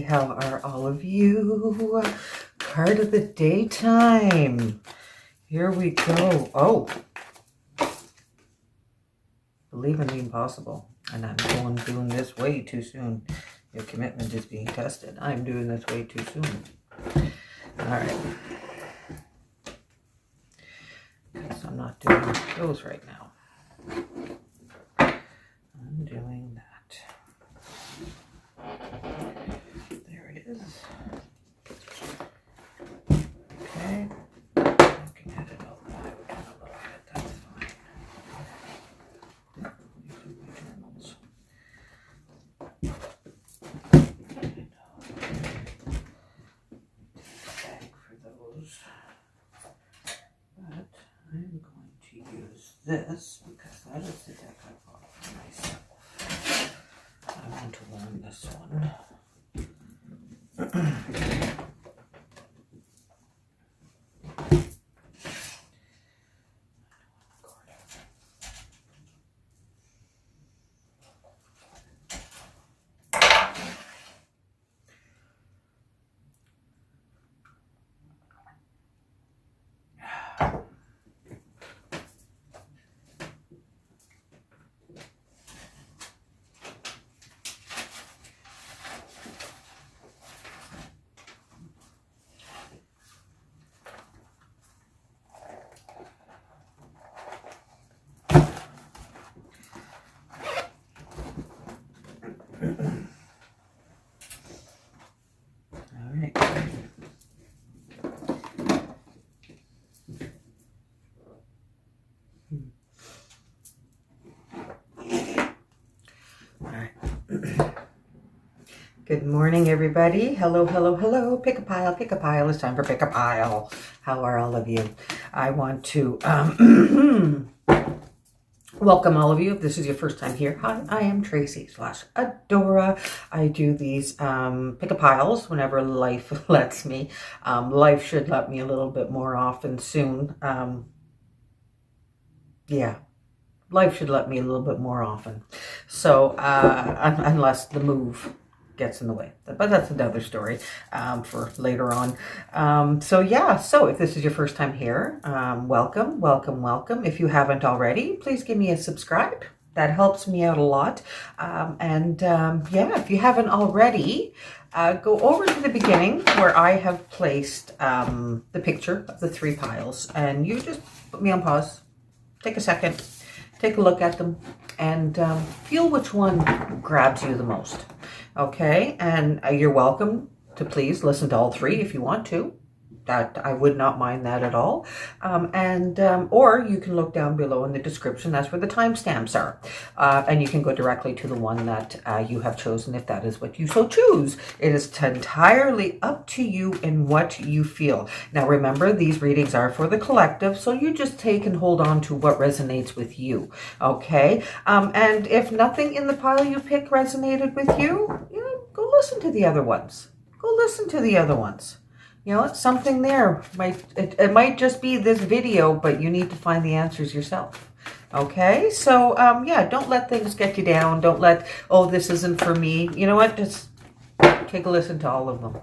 How are all of you? Card of the daytime. Here we go. Oh, believe in the impossible. And I'm doing this way too soon. Your commitment is being tested. I'm doing this way too soon. All right. Because I'm not doing those right now. I'm doing that. There it is. Okay. I can edit all that out a little bit. That's fine. These are my journals. Bag for those. But I'm going to use this because that is the deck I bought for myself. I want to learn this one. Good morning, everybody. Hello, hello, hello. Pick a pile, pick a pile. It's time for pick a pile. How are all of you? I want to welcome all of you. If this is your first time here, hi, I am Tracy / Adora. I do these pick a piles whenever life lets me. Life should let me a little bit more often soon. Yeah. Life should let me a little bit more often. So, unless the move gets in the way, but that's another story for later on. So if this is your first time here, welcome, welcome, welcome. If you haven't already, please give me a subscribe. That helps me out a lot. If you haven't already, go over to the beginning where I have placed the picture of the 3 piles, and you just put me on pause, take a second, take a look at them, and feel which one grabs you the most. Okay, and you're welcome to please listen to all 3 if you want to. That I would not mind that at all. Or you can look down below in the description. That's where the timestamps are. And you can go directly to the one that you have chosen if that is what you so choose. It is entirely up to you in what you feel. Now remember, these readings are for the collective, so you just take and hold on to what resonates with you. Okay? And if nothing in the pile you pick resonated with you, go listen to the other ones. Go listen to the other ones. Something there. It might just be this video, but you need to find the answers yourself. Okay? So, don't let things get you down. Don't let, this isn't for me. You know what? Just take a listen to all of them.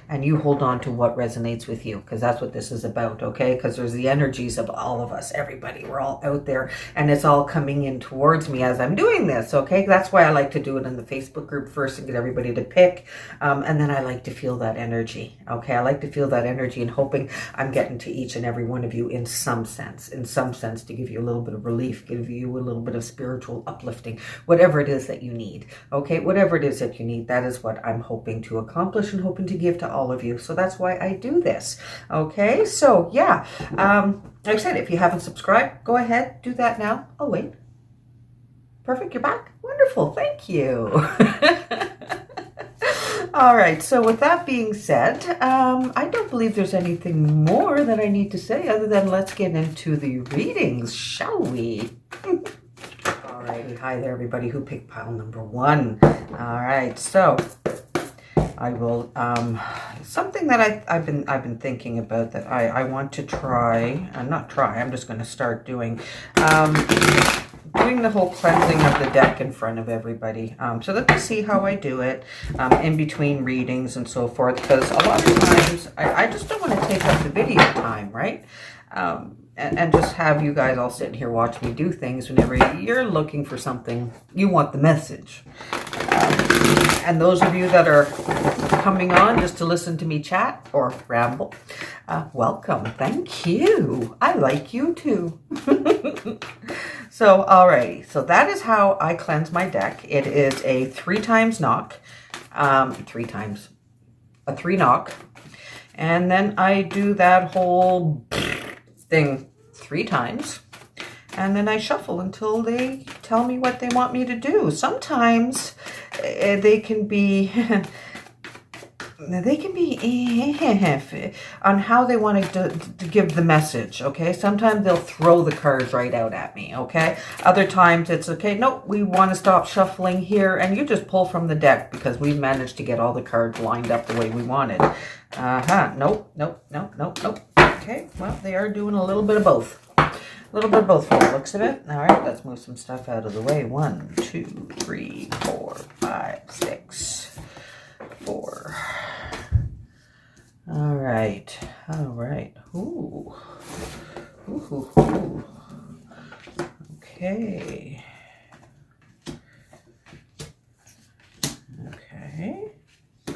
And you hold on to what resonates with you, because that's what this is about, okay? Because there's the energies of all of us, everybody. We're all out there, and it's all coming in towards me as I'm doing this, okay? That's why I like to do it in the Facebook group first and get everybody to pick. And then I like to feel that energy, okay? I like to feel that energy and hoping I'm getting to each and every one of you in some sense, to give you a little bit of relief, give you a little bit of spiritual uplifting, whatever it is that you need, okay? Whatever it is that you need, that is what I'm hoping to accomplish and hoping to give to all of you. So that's why I do this. Okay, so like I said, if you haven't subscribed, go ahead, do that now. Oh wait, perfect, you're back. Wonderful, thank you. All right, so with that being said, I don't believe there's anything more that I need to say other than let's get into the readings, shall we? Alrighty, hi there everybody who picked pile number 1. All right, so I will, something that I've been thinking about that I want to try, not try, I'm just going to start doing, doing the whole cleansing of the deck in front of everybody, so that they see how I do it, in between readings and so forth, because a lot of times I just don't want to take up the video time, right? And just have you guys all sitting here watch me do things whenever you're looking for something, you want the message. And those of you that are coming on just to listen to me chat or ramble, welcome. Thank you. I like you too. So, alrighty. So that is how I cleanse my deck. It is a 3 times knock. A 3 knock. And then I do that whole thing 3 times. And then I shuffle until they tell me what they want me to do. Sometimes they can be on how they want to give the message, okay? Sometimes they'll throw the cards right out at me, okay? Other times it's, okay, nope, we want to stop shuffling here, and you just pull from the deck because we've managed to get all the cards lined up the way we wanted. Nope. Okay, well, they are doing a little bit of both. A little bit of both from the looks of it. All right, let's move some stuff out of the way. 1, 2, 3, 4, 5, 6, 4. All right. Ooh. Okay.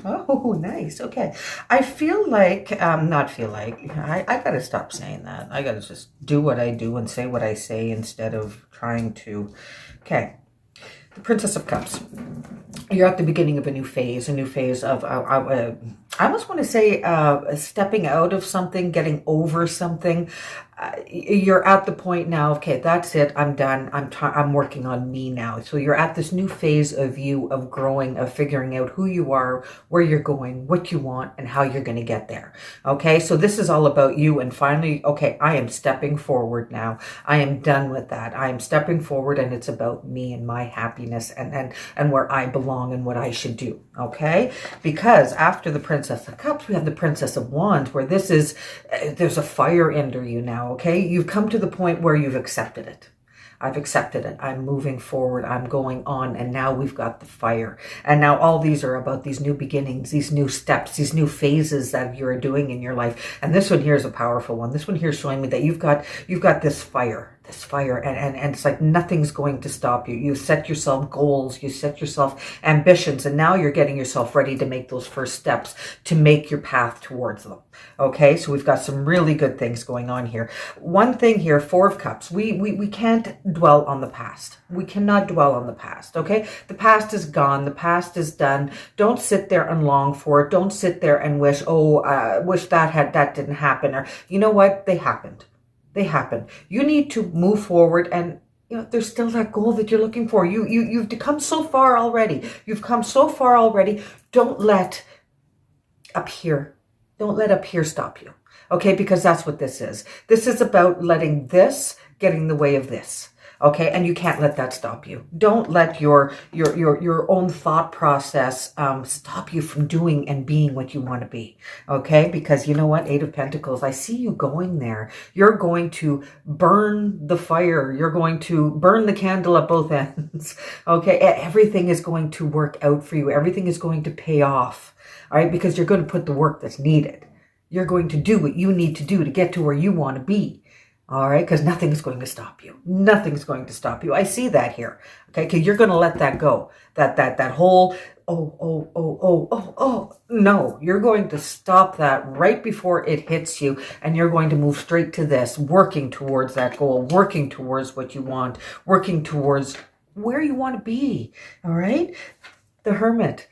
Oh, nice. Okay. I feel like, not feel like, I got to stop saying that. I got to just do what I do and say what I say instead of trying to. Okay. The Princess of Cups. You're at the beginning of a new phase of, I almost want to say, stepping out of something, getting over something. You're at the point now, okay, that's it, I'm done, I'm working on me now. So you're at this new phase of you, of growing, of figuring out who you are, where you're going, what you want, and how you're going to get there. Okay, so this is all about you, and finally, okay, I am stepping forward now. I am done with that. I am stepping forward, and it's about me and my happiness and where I belong and what I should do. Okay, because after the Princess of Cups, we have the Princess of Wands, where this is, there's a fire under you now. Okay, you've come to the point where you've accepted it. I've accepted it. I'm moving forward. I'm going on. And now we've got the fire. And now all these are about these new beginnings, these new steps, these new phases that you're doing in your life. And this one here is a powerful one. This one here is showing me that you've got this fire. And it's like nothing's going to stop you. You set yourself goals, you set yourself ambitions, and now you're getting yourself ready to make those first steps to make your path towards them. Okay, so we've got some really good things going on here. One thing here, 4 of Cups, we can't dwell on the past. We cannot dwell on the past, okay? The past is gone. The past is done. Don't sit there and long for it. Don't sit there and wish, wish that didn't happen. Or, you know what? They happened. They happen. You need to move forward, and there's still that goal that you're looking for. You've come so far already. You've come so far already. Don't let up here stop you. Okay, because that's what this is. This is about letting this get in the way of this. Okay, and you can't let that stop you. Don't let your own thought process stop you from doing and being what you want to be. Okay, because you know what, 8 of Pentacles, I see you going there. You're going to burn the fire. You're going to burn the candle at both ends. Okay, everything is going to work out for you. Everything is going to pay off. All right, because you're going to put the work that's needed. You're going to do what you need to do to get to where you want to be. All right, because nothing's going to stop you. Nothing's going to stop you. I see that here. Okay, because you're going to let that go. That whole, no, you're going to stop that right before it hits you, and you're going to move straight to this, working towards that goal, working towards what you want, working towards where you want to be. All right, the Hermit.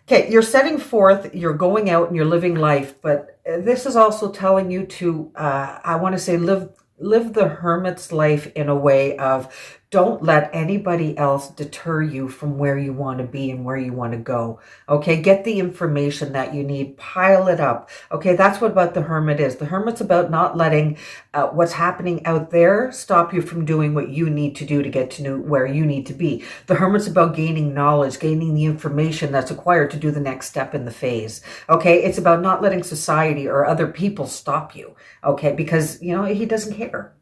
Okay, you're setting forth, you're going out and you're living life, but this is also telling you to, I want to say, live the hermit's life in a way of Don't let anybody else deter you from where you want to be and where you want to go. Okay, get the information that you need, pile it up. Okay, that's what about the hermit is. The hermit's about not letting what's happening out there stop you from doing what you need to do to get to know where you need to be. The hermit's about gaining knowledge, gaining the information that's required to do the next step in the phase. Okay, it's about not letting society or other people stop you. Okay, because, you know, he doesn't care.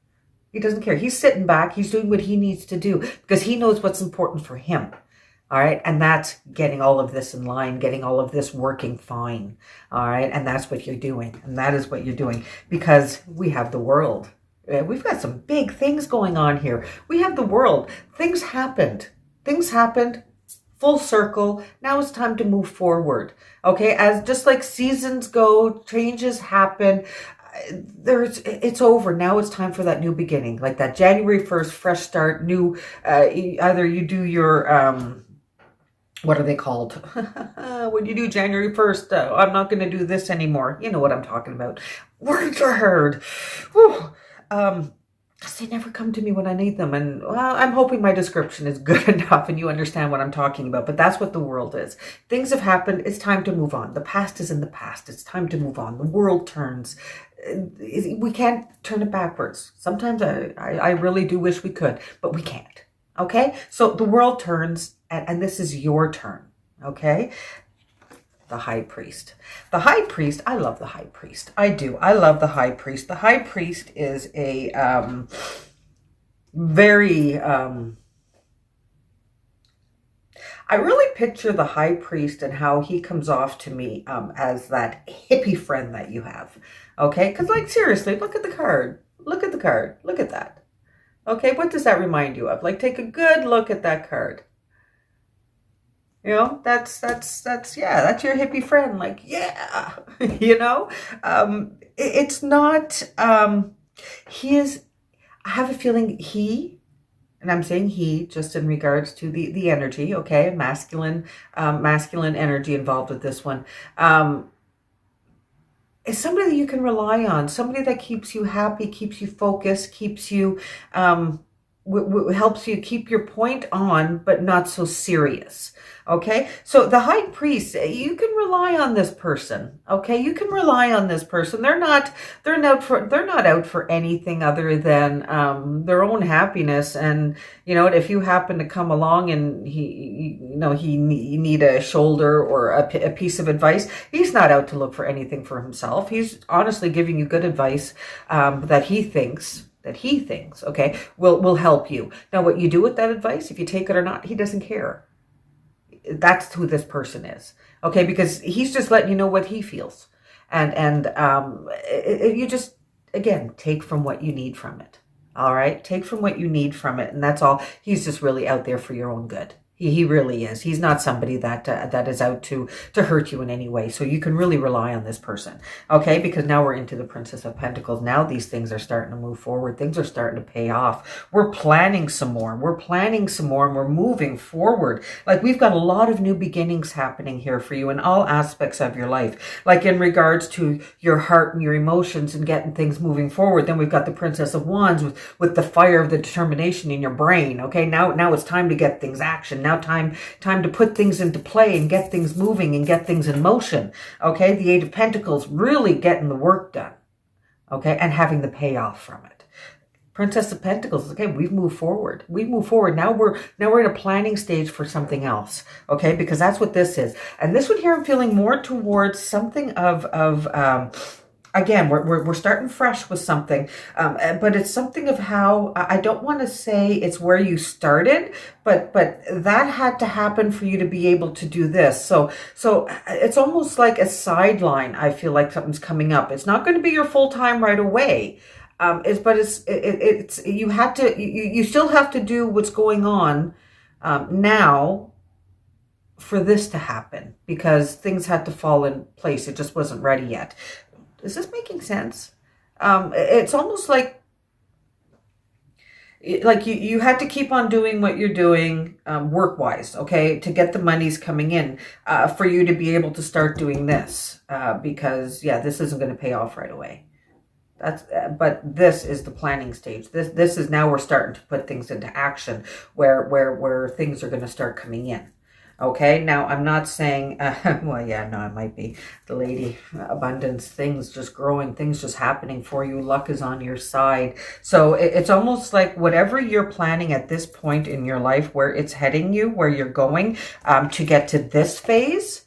He doesn't care. He's sitting back. He's doing what he needs to do because he knows what's important for him. All right. And that's getting all of this in line, getting all of this working fine. All right. And that's what you're doing. And that is what you're doing because we have the world. We've got some big things going on here. We have the world. Things happened. Things happened. Full circle. Now it's time to move forward. Okay. As just like seasons go, changes happen. It's over. Now it's time for that new beginning, like that January 1st, fresh start, new, either you do your, what are they called? When you do January 1st, I'm not going to do this anymore. You know what I'm talking about. Words are hard. Whew. Because they never come to me when I need them. And well, I'm hoping my description is good enough and you understand what I'm talking about. But that's what the world is. Things have happened. It's time to move on. The past is in the past. It's time to move on. The world turns. We can't turn it backwards. Sometimes I really do wish we could, but we can't. Okay? So the world turns and this is your turn. Okay? The high priest. The high priest, I love the high priest. I do. I love the high priest. The high priest is a very... I really picture the high priest and how he comes off to me as that hippie friend that you have. Okay? Because, like, seriously, look at the card. Look at the card. Look at that. Okay? What does that remind you of? Like, take a good look at that card. You know, that's yeah, that's your hippie friend. Like, yeah, you know, it's not, he is, I have a feeling and I'm saying he, just in regards to the energy, okay, masculine energy involved with this one, is somebody that you can rely on, somebody that keeps you happy, keeps you focused, keeps you, helps you keep your point on, but not so serious. Okay. So the high priest, you can rely on this person. Okay. You can rely on this person. They're not out for anything other than, their own happiness. And you know, if you happen to come along and you need a shoulder or a piece of advice, he's not out to look for anything for himself. He's honestly giving you good advice, that he thinks, okay, will help you. Now, what you do with that advice, if you take it or not, he doesn't care. That's who this person is. Okay, because he's just letting you know what he feels. And you just, again, take from what you need from it. All right, take from what you need from it. And that's all. He's just really out there for your own good. He really is. He's not somebody that is out to hurt you in any way. So you can really rely on this person. Okay, because now we're into the Princess of Pentacles. Now these things are starting to move forward. Things are starting to pay off. We're planning some more. And we're moving forward. Like, we've got a lot of new beginnings happening here for you in all aspects of your life. Like in regards to your heart and your emotions and getting things moving forward. Then we've got the Princess of Wands with the fire of the determination in your brain. Okay, now it's time to get things action. Now time to put things into play and get things moving and get things in motion. Okay, the Eight of Pentacles, really getting the work done. Okay, and having the payoff from it. Princess of Pentacles, okay, we've moved forward. Now we're in a planning stage for something else. Okay, because that's what this is. And this one here, I'm feeling more towards something of again, we're starting fresh with something, but it's something of how, I don't want to say it's where you started, but that had to happen for you to be able to do this. So it's almost like a sideline. I feel like something's coming up. It's not going to be your full time right away. You still have to do what's going on now for this to happen, because things had to fall in place. It just wasn't ready yet. Is this making sense? It's almost like you had to keep on doing what you're doing work-wise, okay, to get the monies coming in for you to be able to start doing this, because, yeah, this isn't going to pay off right away. But this is the planning stage. This is now we're starting to put things into action where things are going to start coming in. Okay, now I'm not saying, well, yeah, no, it might be the lady, abundance, things just growing, things just happening for you. Luck is on your side. So it's almost like whatever you're planning at this point in your life, where it's heading you, where you're going to get to this phase.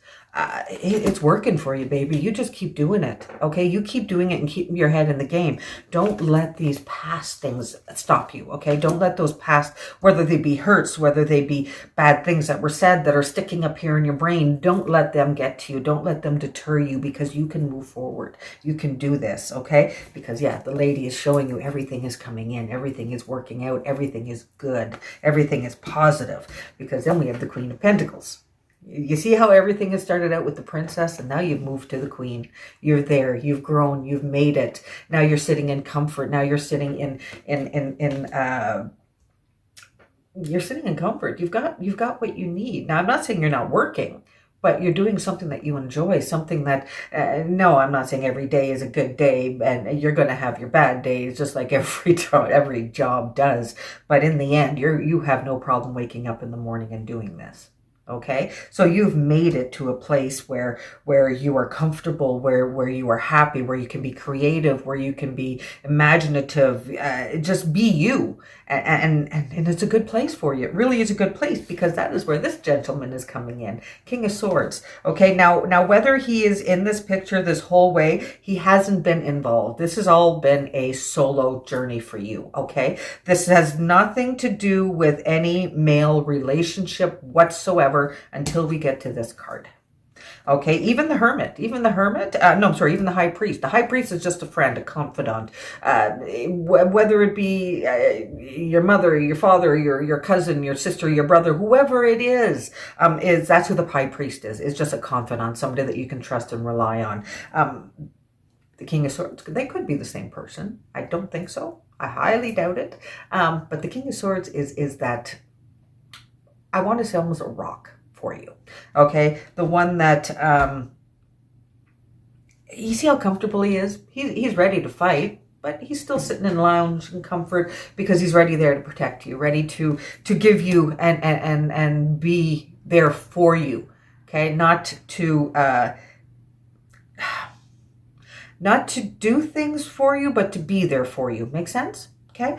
It's working for you, baby. You just keep doing it. Okay. You keep doing it and keep your head in the game. Don't let these past things stop you. Okay. Don't let those past, whether they be hurts, whether they be bad things that were said that are sticking up here in your brain. Don't let them get to you. Don't let them deter you, because you can move forward. You can do this. Okay. Because yeah, the lady is showing you everything is coming in. Everything is working out. Everything is good. Everything is positive, because then we have the Queen of Pentacles. You see how everything has started out with the princess, and now you've moved to the queen. You're there. You've grown. You've made it. Now you're sitting in comfort. Now you're sitting you're sitting in comfort. You've got what you need. Now I'm not saying you're not working, but you're doing something that you enjoy, something that, no, I'm not saying every day is a good day, and you're going to have your bad days, just like every job does. But in the end, you have no problem waking up in the morning and doing this. Okay, so you've made it to a place where you are comfortable, where you are happy, where you can be creative, where you can be imaginative, just be you, and it's a good place for you. It really is a good place, because that is where this gentleman is coming in, King of Swords. Okay, now whether he is in this picture this whole way, he hasn't been involved. This has all been a solo journey for you. Okay, this has nothing to do with any male relationship whatsoever until we get to this card. Okay, even the hermit, even the high priest. The high priest is just a friend, a confidant. Whether it be your mother, your father, your cousin, your sister, your brother, whoever it is that's who the high priest is. Is just a confidant, somebody that you can trust and rely on. The King of Swords, they could be the same person. I don't think so. I highly doubt it. But the King of Swords is that, I want to say, almost a rock for you. Okay, the one that you see how comfortable he is. He's ready to fight, but he's still sitting in lounge and comfort, because he's ready there to protect you, ready to give you and be there for you. Okay, not to do things for you, but to be there for you. Make sense? Okay.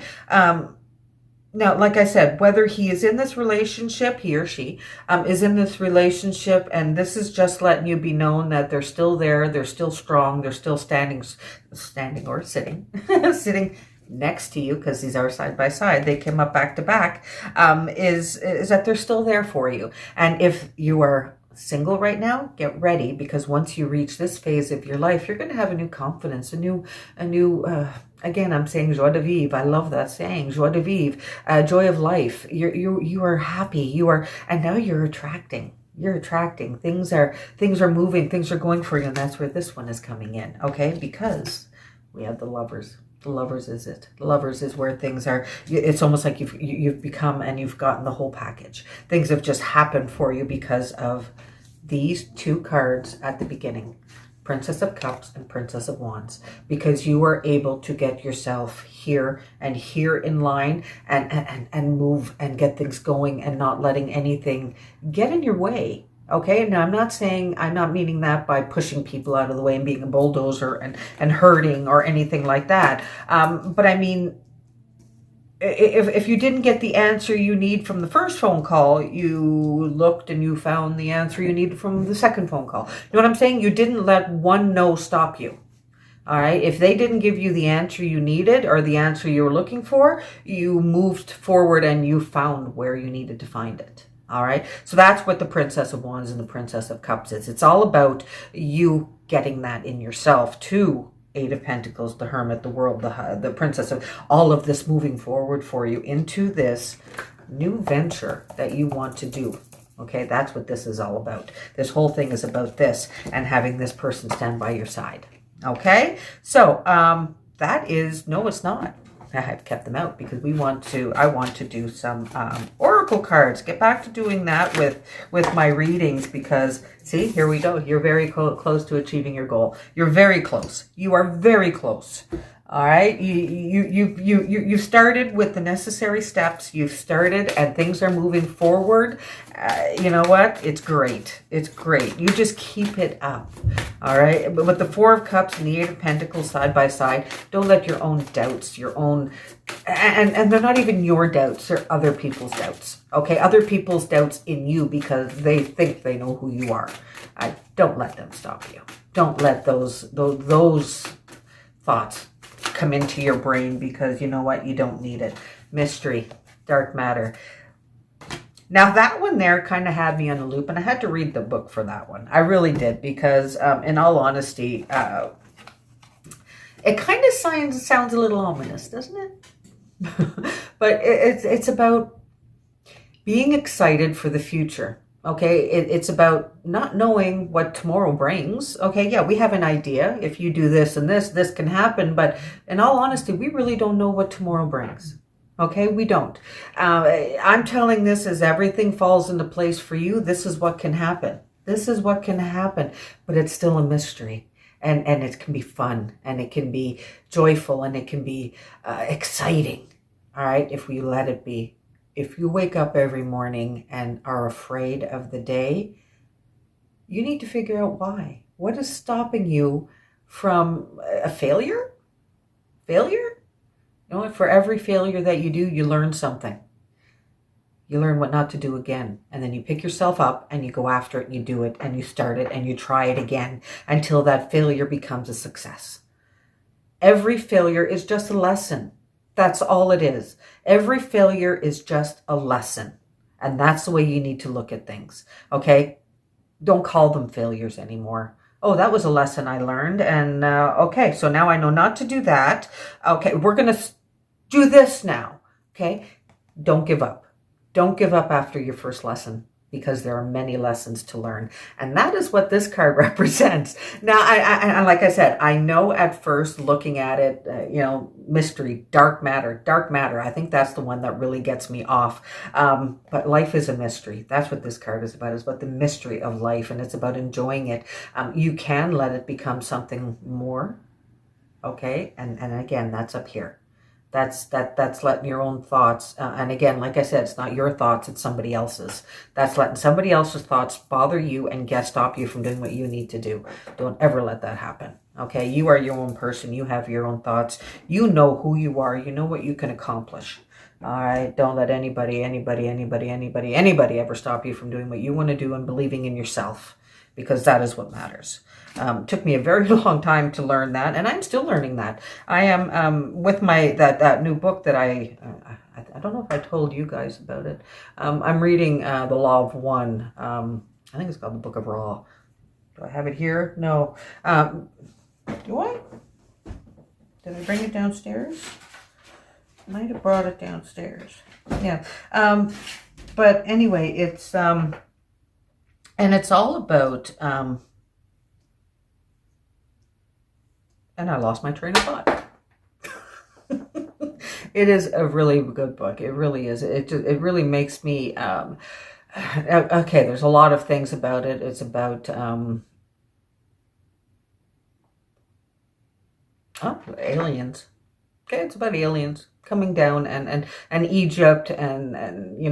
Now, like I said, whether he is in this relationship, he or she is in this relationship, and this is just letting you be known that they're still there, they're still strong, they're still standing or sitting, sitting next to you, because these are side by side, they came up back to back, is that they're still there for you. And if you are single right now, get ready, because once you reach this phase of your life, you're going to have a new confidence, a new again, I'm saying joie de vivre. I love that saying, joie de vivre, joy of life. You are happy. And now you're attracting. You're attracting. Things are moving. Things are going for you, and that's where this one is coming in. Okay, because we have the Lovers. The Lovers is it. The Lovers is where things are. It's almost like you've become, and you've gotten the whole package. Things have just happened for you because of these two cards at the beginning. Princess of Cups and Princess of Wands, because you are able to get yourself here in line and move and get things going, and not letting anything get in your way. Okay, now I'm not meaning that by pushing people out of the way and being a bulldozer and hurting or anything like that. But I mean, if you didn't get the answer you need from the first phone call, you looked and you found the answer you needed from the second phone call. You know what I'm saying? You didn't let one no stop you. All right. If they didn't give you the answer you needed or the answer you were looking for, you moved forward and you found where you needed to find it. All right. So that's what the Princess of Wands and the Princess of Cups is. It's all about you getting that in yourself too. Eight of Pentacles, the Hermit, the World, the Princess of, all of this moving forward for you into this new venture that you want to do. Okay, that's what this is all about. This whole thing is about this, and having this person stand by your side. Okay, so that is, no, it's not. I've kept them out because I want to do some oracle cards. Get back to doing that with my readings, because see, here we go. You're very close to achieving your goal. You're very close. You are very close. All right, you started with the necessary steps. You've started, and things are moving forward. You know what? It's great. It's great. You just keep it up. All right. But with the Four of Cups and the Eight of Pentacles side by side, don't let your own doubts, your own, and they're not even your doubts. They're other people's doubts. Okay, other people's doubts in you because they think they know who you are. Don't let them stop you. Don't let those thoughts come into your brain, because you know what? You don't need it. Mystery, dark matter. Now that one there kind of had me on a loop, and I had to read the book for that one. I really did, because in all honesty, it kind of sounds a little ominous, doesn't it? But it's about being excited for the future. Okay, it's about not knowing what tomorrow brings. Okay, yeah, we have an idea. If you do this and this can happen. But in all honesty, we really don't know what tomorrow brings. Okay, we don't. I'm telling this as everything falls into place for you. This is what can happen. This is what can happen. But it's still a mystery. And it can be fun. And it can be joyful. And it can be exciting. All right, if we let it be. If you wake up every morning and are afraid of the day, you need to figure out why. What is stopping you from a failure? Failure? You know, for every failure that you do, you learn something. You learn what not to do again. And then you pick yourself up and you go after it and you do it and you start it and you try it again until that failure becomes a success. Every failure is just a lesson. That's all it is. Every failure is just a lesson. And that's the way you need to look at things. Okay? Don't call them failures anymore. Oh, that was a lesson I learned. And okay, so now I know not to do that. Okay, we're going to do this now. Okay? Don't give up. Don't give up after your first lesson, because there are many lessons to learn. And that is what this card represents. Now, I like I said, I know at first looking at it, mystery, dark matter. I think that's the one that really gets me off. But life is a mystery. That's what this card is about. It's about the mystery of life, and it's about enjoying it. You can let it become something more. Okay? And again, that's up here. That's letting your own thoughts, and again, like I said, it's not your thoughts, it's somebody else's. That's letting somebody else's thoughts bother you and stop you from doing what you need to do. Don't ever let that happen. Okay, you are your own person. You have your own thoughts. You know who you are. You know what you can accomplish. All right, don't let anybody ever stop you from doing what you want to do and believing in yourself, because that is what matters. Took me a very long time to learn that, and I'm still learning that. I am with my that new book that I don't know if I told you guys about it. I'm reading The Law of One. I think it's called The Book of Ra. Do I have it here? No. Do I? Did I bring it downstairs? Might have brought it downstairs. Yeah. But anyway, it's and it's all about and I lost my train of thought. It is a really good book. It really is. It really makes me okay, there's a lot of things about it. It's about aliens. Okay, it's about aliens coming down and Egypt and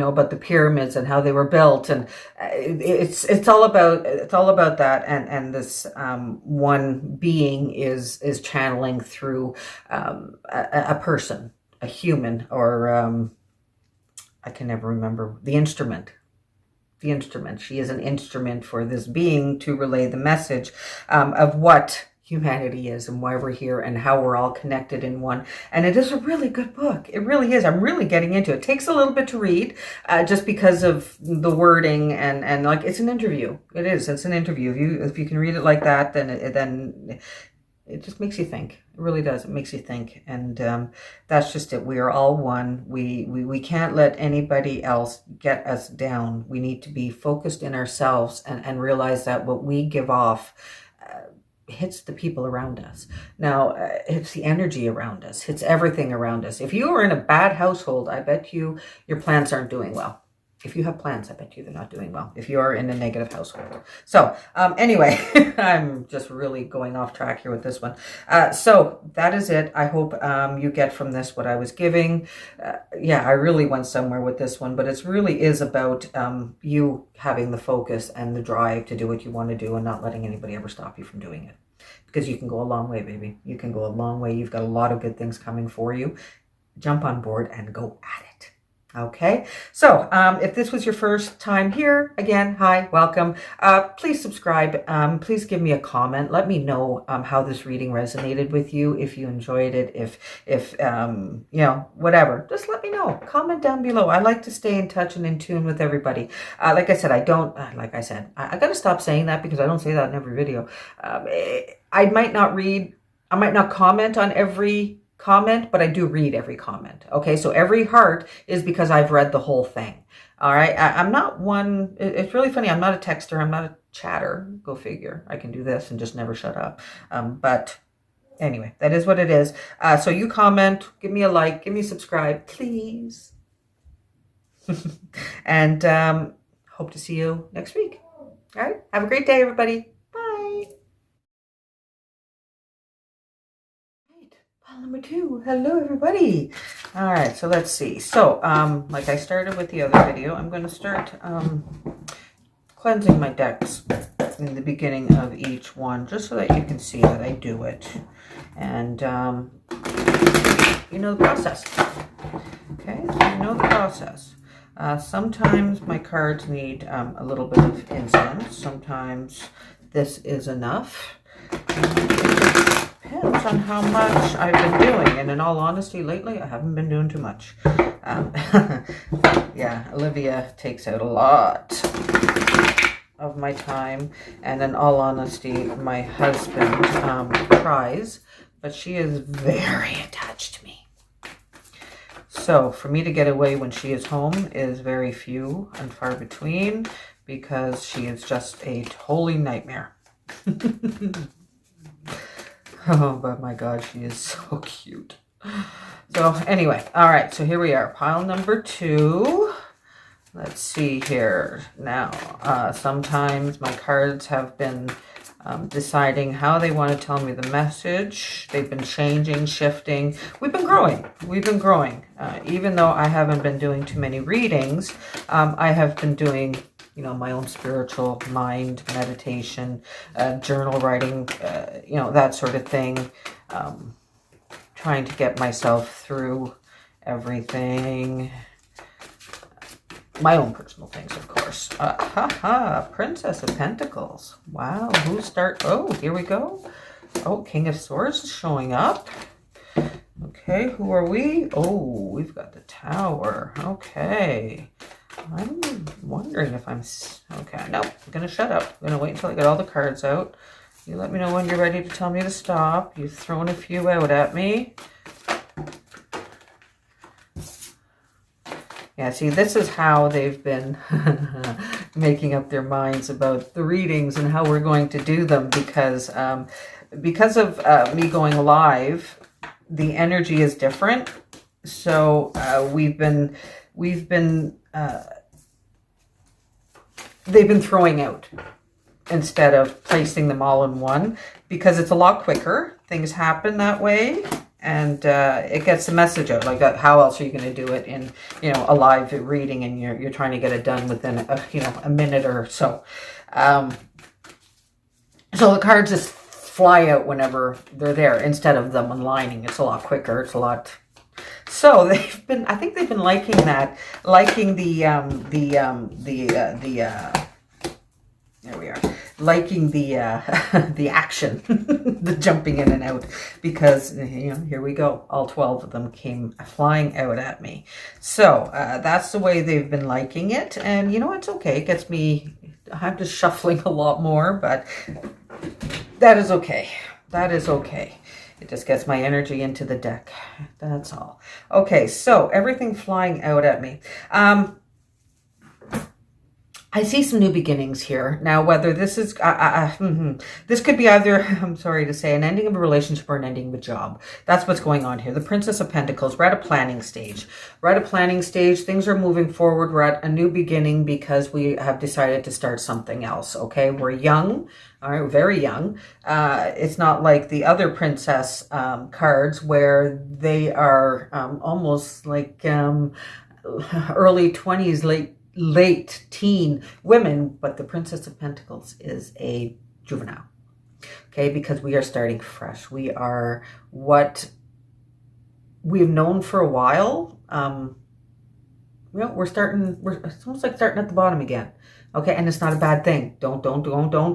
about the pyramids and how they were built, and it's all about that, and this one being is channeling through a person, a human, or I can never remember the instrument. She is an instrument for this being to relay the message of what humanity is and why we're here and how we're all connected in one. And it is a really good book. It really is. I'm really getting into it. It takes a little bit to read just because of the wording and like it's an interview. It is. It's an interview. If you can read it like that, then it just makes you think. It really does. It makes you think. And that's just it. We are all one. We can't let anybody else get us down. We need to be focused in ourselves and realize that what we give off hits the people around us. Now, hits the energy around us, hits everything around us. If you are in a bad household, I bet your plants aren't doing well. If you have plans, I bet you they're not doing well if you are in a negative household. So anyway, I'm just really going off track here with this one. So that is it. I hope you get from this what I was giving. Yeah, I really went somewhere with this one, but it really is about you having the focus and the drive to do what you want to do and not letting anybody ever stop you from doing it. Because you can go a long way, baby. You can go a long way. You've got a lot of good things coming for you. Jump on board and go at it. Okay, so if this was your first time here, again, hi, welcome. Please subscribe. Please give me a comment. Let me know how this reading resonated with you, if you enjoyed it, if you know, whatever. Just let me know. Comment down below. I like to stay in touch and in tune with everybody. Like I said, I got to stop saying that because I don't say that in every video. I might not comment on every comment, but I do read every comment. Okay, so every heart is because I've read the whole thing. All right, I'm not one, it's really funny, I'm not a texter, I'm not a chatter. Go figure. I can do this and just never shut up. But anyway, that is what it is. So you comment, give me a like, give me a subscribe, please. And hope to see you next week. All right, have a great day, everybody. Bye. Pile number 2. Hello, everybody. All right, so let's see. So, like I started with the other video, I'm going to start cleansing my decks in the beginning of each one, just so that you can see that I do it. And you know the process. Okay, so you know the process. Sometimes my cards need a little bit of incense. Sometimes this is enough. Depends on how much I've been doing, and in all honesty, lately I haven't been doing too much. Yeah, Olivia takes out a lot of my time, and in all honesty, my husband tries, but she is very attached to me. So for me to get away when she is home is very few and far between, because she is just a holy nightmare. Oh, but my God, she is so cute. So anyway, all right, so here we are, pile number 2. Let's see here. Now, sometimes my cards have been deciding how they want to tell me the message. They've been changing, shifting. We've been growing. We've been growing. Even though I haven't been doing too many readings, I have been doing, you know, my own spiritual mind meditation, journal writing, you know, that sort of thing. Trying to get myself through everything. My own personal things, of course. Princess of Pentacles. Wow, oh, here we go. Oh, King of Swords is showing up. Okay, who are we? Oh, we've got the Tower. Okay. I'm wondering if I'm... Okay, no, I'm going to shut up. I'm going to wait until I get all the cards out. You let me know when you're ready to tell me to stop. You've thrown a few out at me. Yeah, see, this is how they've been making up their minds about the readings and how we're going to do them, because of me going live, the energy is different. So they've been throwing out instead of placing them all in one, because it's a lot quicker. Things happen that way. And it gets the message out. Like, how else are you going to do it in, you know, a live reading, and you're trying to get it done within a minute or so. So the cards just fly out whenever they're there instead of them aligning. It's a lot quicker. It's a lot. So I think they've been liking that, liking there we are. Liking the action, the jumping in and out, because, you know, here we go. All 12 of them came flying out at me. So that's the way they've been liking it. And, you know, it's okay. It gets me, I'm just shuffling a lot more, but that is okay. That is okay. It just gets my energy into the deck. That's all. Okay, so everything flying out at me. I see some new beginnings here. Now, whether this is, this could be either, I'm sorry to say, an ending of a relationship or an ending of a job. That's what's going on here. The Princess of Pentacles, we're at a planning stage. We're at a planning stage. Things are moving forward. We're at a new beginning because we have decided to start something else, okay? We're young, all right, very young. It's not like the other princess cards where they are almost like early 20s, late teen women, but the Princess of Pentacles is a juvenile, okay, because we are starting fresh. We are what we've known for a while. It's almost like starting at the bottom again. Okay, and it's not a bad thing. Don't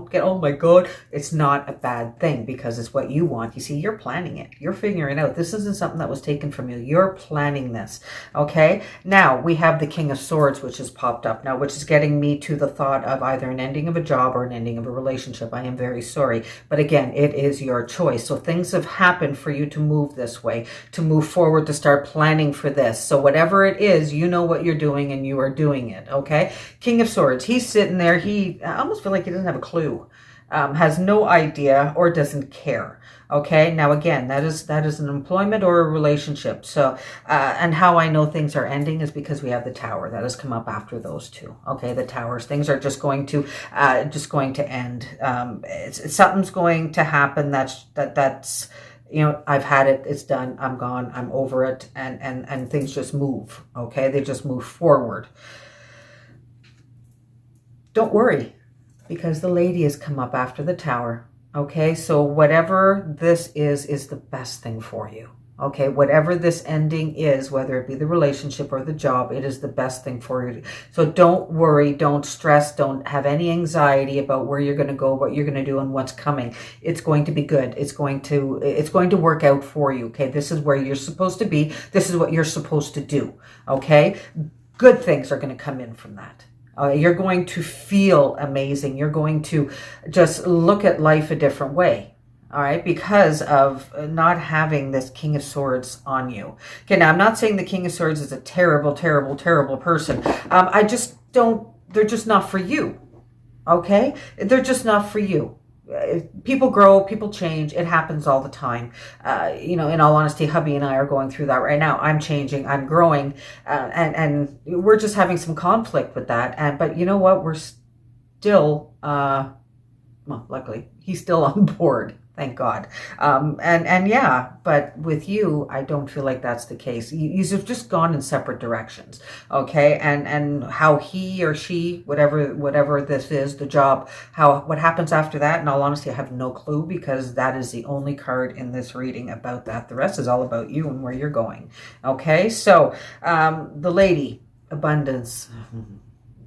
get, oh my God. It's not a bad thing because it's what you want. You see, you're planning it. You're figuring it out. This isn't something that was taken from you. You're planning this. Okay, now we have the King of Swords, which has popped up now, which is getting me to the thought of either an ending of a job or an ending of a relationship. I am very sorry. But again, it is your choice. So things have happened for you to move this way, to move forward, to start planning for this. So whatever it is, you know what you're doing and you are doing it. Okay, King of Swords, he's sitting there. I almost feel like he doesn't have a clue, has no idea or doesn't care. Okay, now again, that is an employment or a relationship. So, and how I know things are ending is because we have the Tower that has come up after those two. Okay, the Towers, things are just going to end. Something's going to happen. That's you know, I've had it, it's done, I'm gone, I'm over it, and things just move. Okay, they just move forward. Don't worry, because the Lady has come up after the Tower. Okay, so whatever this is the best thing for you. Okay, whatever this ending is, whether it be the relationship or the job, it is the best thing for you. So don't worry, don't stress, don't have any anxiety about where you're going to go, what you're going to do, and what's coming. It's going to be good. It's going to work out for you. Okay, this is where you're supposed to be. This is what you're supposed to do. Okay, good things are going to come in from that. You're going to feel amazing. You're going to just look at life a different way. All right, because of not having this King of Swords on you. Okay, now I'm not saying the King of Swords is a terrible, terrible, terrible person. I just don't, they're just not for you. Okay, they're just not for you. People grow, people change. It happens all the time. You know, in all honesty, hubby and I are going through that right now. I'm changing, I'm growing, and we're just having some conflict with that. But you know what? We're still, well, luckily, he's still on board. Thank God. And yeah, but with you, I don't feel like that's the case. You've just gone in separate directions. Okay. And how he or she, whatever this is, the job, what happens after that, in all honesty, I have no clue, because that is the only card in this reading about that. The rest is all about you and where you're going. Okay. So, the Lady, abundance,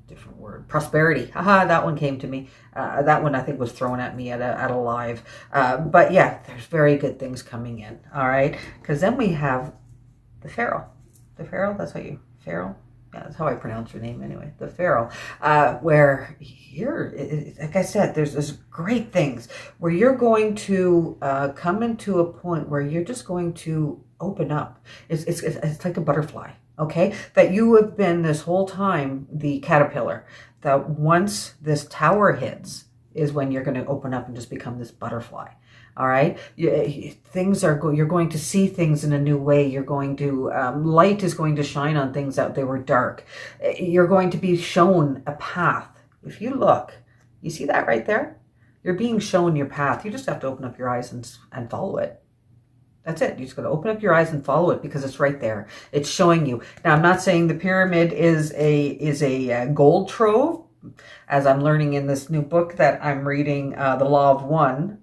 different word, prosperity. Haha, that one came to me. That one I think was thrown at me at a live. But yeah, there's very good things coming in. All right, because then we have the Pharaoh. The Pharaoh. That's how you Pharaoh. Yeah, that's how I pronounce your name anyway. The Pharaoh, where here, like I said, there's great things where you're going to come into a point where you're just going to open up. It's like a butterfly. Okay, that you have been this whole time the caterpillar, that once this Tower hits is when you're going to open up and just become this butterfly. All right, you're going to see things in a new way. You're going to, light is going to shine on things that they were dark. You're going to be shown a path. If you look, you see that right there? You're being shown your path. You just have to open up your eyes and follow it. That's it. You just got to open up your eyes and follow it, because it's right there. It's showing you. Now, I'm not saying the pyramid is a gold trove, as I'm learning in this new book that I'm reading, The Law of One.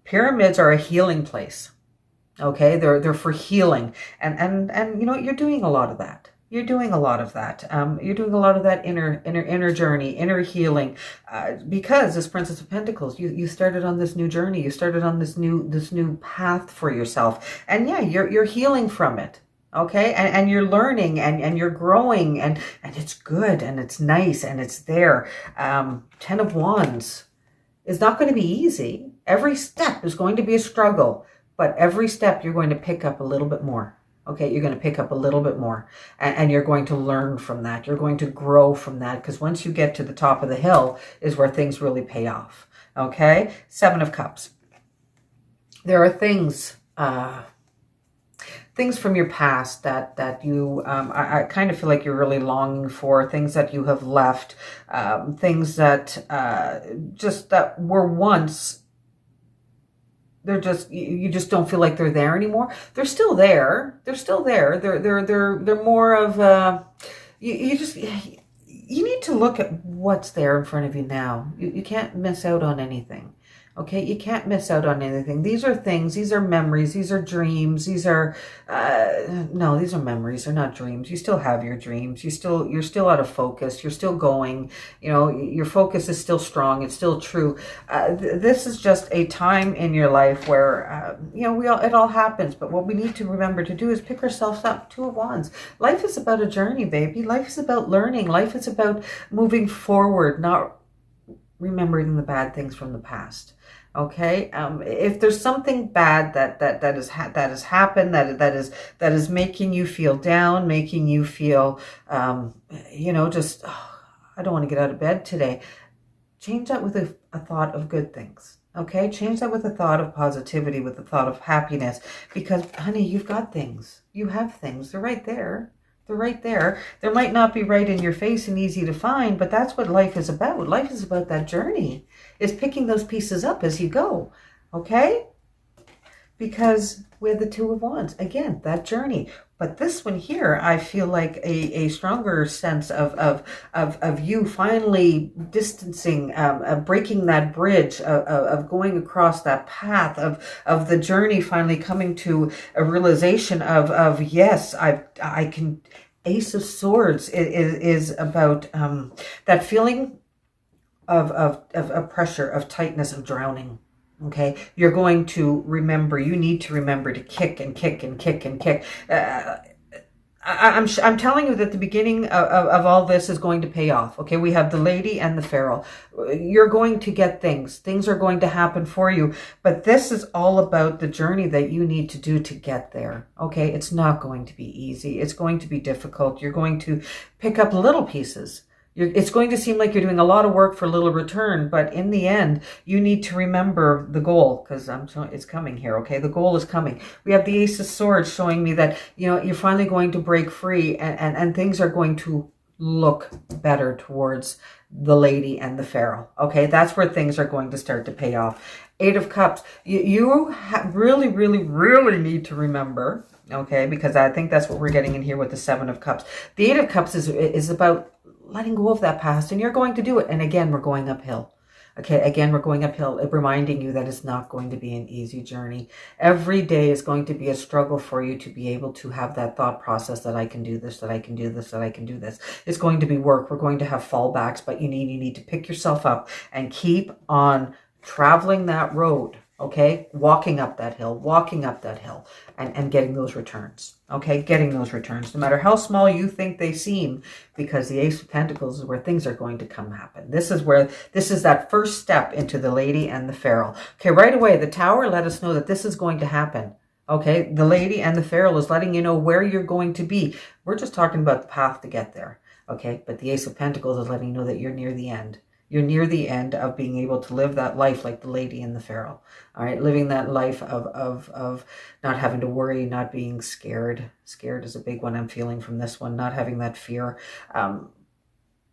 Pyramids are a healing place. Okay, they're for healing, and you know, you're doing a lot of that. You're doing a lot of that. You're doing a lot of that inner journey, inner healing, because as Princess of Pentacles, you started on this new journey. You started on this new path for yourself, and yeah, you're healing from it. Okay, and you're learning and you're growing, and it's good and it's nice and it's there. 10 of Wands is not going to be easy. Every step is going to be a struggle, but every step you're going to pick up a little bit more. Okay, you're going to pick up a little bit more, and you're going to learn from that. You're going to grow from that, because once you get to the top of the hill is where things really pay off. Okay, Seven of Cups. There are things from your past that you, I kind of feel like you're really longing for, things that you have left, things that just that were once. They're just, you just don't feel like they're there anymore. They're still there. They're still there. They're more of you just, you need to look at what's there in front of you now. You can't miss out on anything. Okay, you can't miss out on anything. These are things, these are memories, these are dreams, these are, no, these are memories, they're not dreams. You still have your dreams. You're still out of focus. You're still going, your focus is still strong. It's still true. This is just a time in your life where, it all happens. But what we need to remember to do is pick ourselves up. Two of Wands. Life is about a journey, baby. Life is about learning. Life is about moving forward, not remembering the bad things from the past. Okay, if there's something bad that has happened, that is making you feel down, making you feel just I don't want to get out of bed today, change that with a thought of good things. Okay, change that with a thought of positivity, with a thought of happiness, because honey, you've got things. You have things. They're right there. They're right there. They might not be right in your face and easy to find, but that's what life is about. Life is about that journey. Is picking those pieces up as you go. Okay? Because with the Two of Wands, again, that journey. But this one here, I feel like a stronger sense of you finally distancing, breaking that bridge, of going across that path, of the journey finally coming to a realization of yes, I can. Ace of Swords is about that feeling of pressure, of tightness, of drowning. Okay, you're going to remember. You need to remember to kick and kick and kick and kick. I'm telling you that the beginning of all this is going to pay off. Okay, we have the Lady and the Feral. You're going to get things. Things are going to happen for you. But this is all about the journey that you need to do to get there. Okay, it's not going to be easy. It's going to be difficult. You're going to pick up little pieces. It's going to seem like you're doing a lot of work for little return, but in the end, you need to remember the goal, because it's coming here, okay? The goal is coming. We have the Ace of Swords showing me that, you're finally going to break free, and things are going to look better towards the Lady and the Feral, okay? That's where things are going to start to pay off. Eight of Cups. You really, really, really need to remember, okay? Because I think that's what we're getting in here with the Seven of Cups. The Eight of Cups is about letting go of that past, and you're going to do it. And again, we're going uphill. Okay, again, we're going uphill, reminding you that it's not going to be an easy journey. Every day is going to be a struggle for you to be able to have that thought process that I can do this, that I can do this, that I can do this. It's going to be work. We're going to have fallbacks, but you need to pick yourself up and keep on traveling that road. Okay, walking up that hill, and getting those returns. Okay, getting those returns, no matter how small you think they seem, because the Ace of Pentacles is where things are going to come happen. This is that first step into the Lady and the Feral. Okay, right away, the Tower let us know that this is going to happen. Okay, the Lady and the Feral is letting you know where you're going to be. We're just talking about the path to get there. Okay, but the Ace of Pentacles is letting you know that you're near the end. You're near the end of being able to live that life like the Lady and the Feral. All right, living that life of not having to worry, not being scared. Scared is a big one I'm feeling from this one. Not having that fear,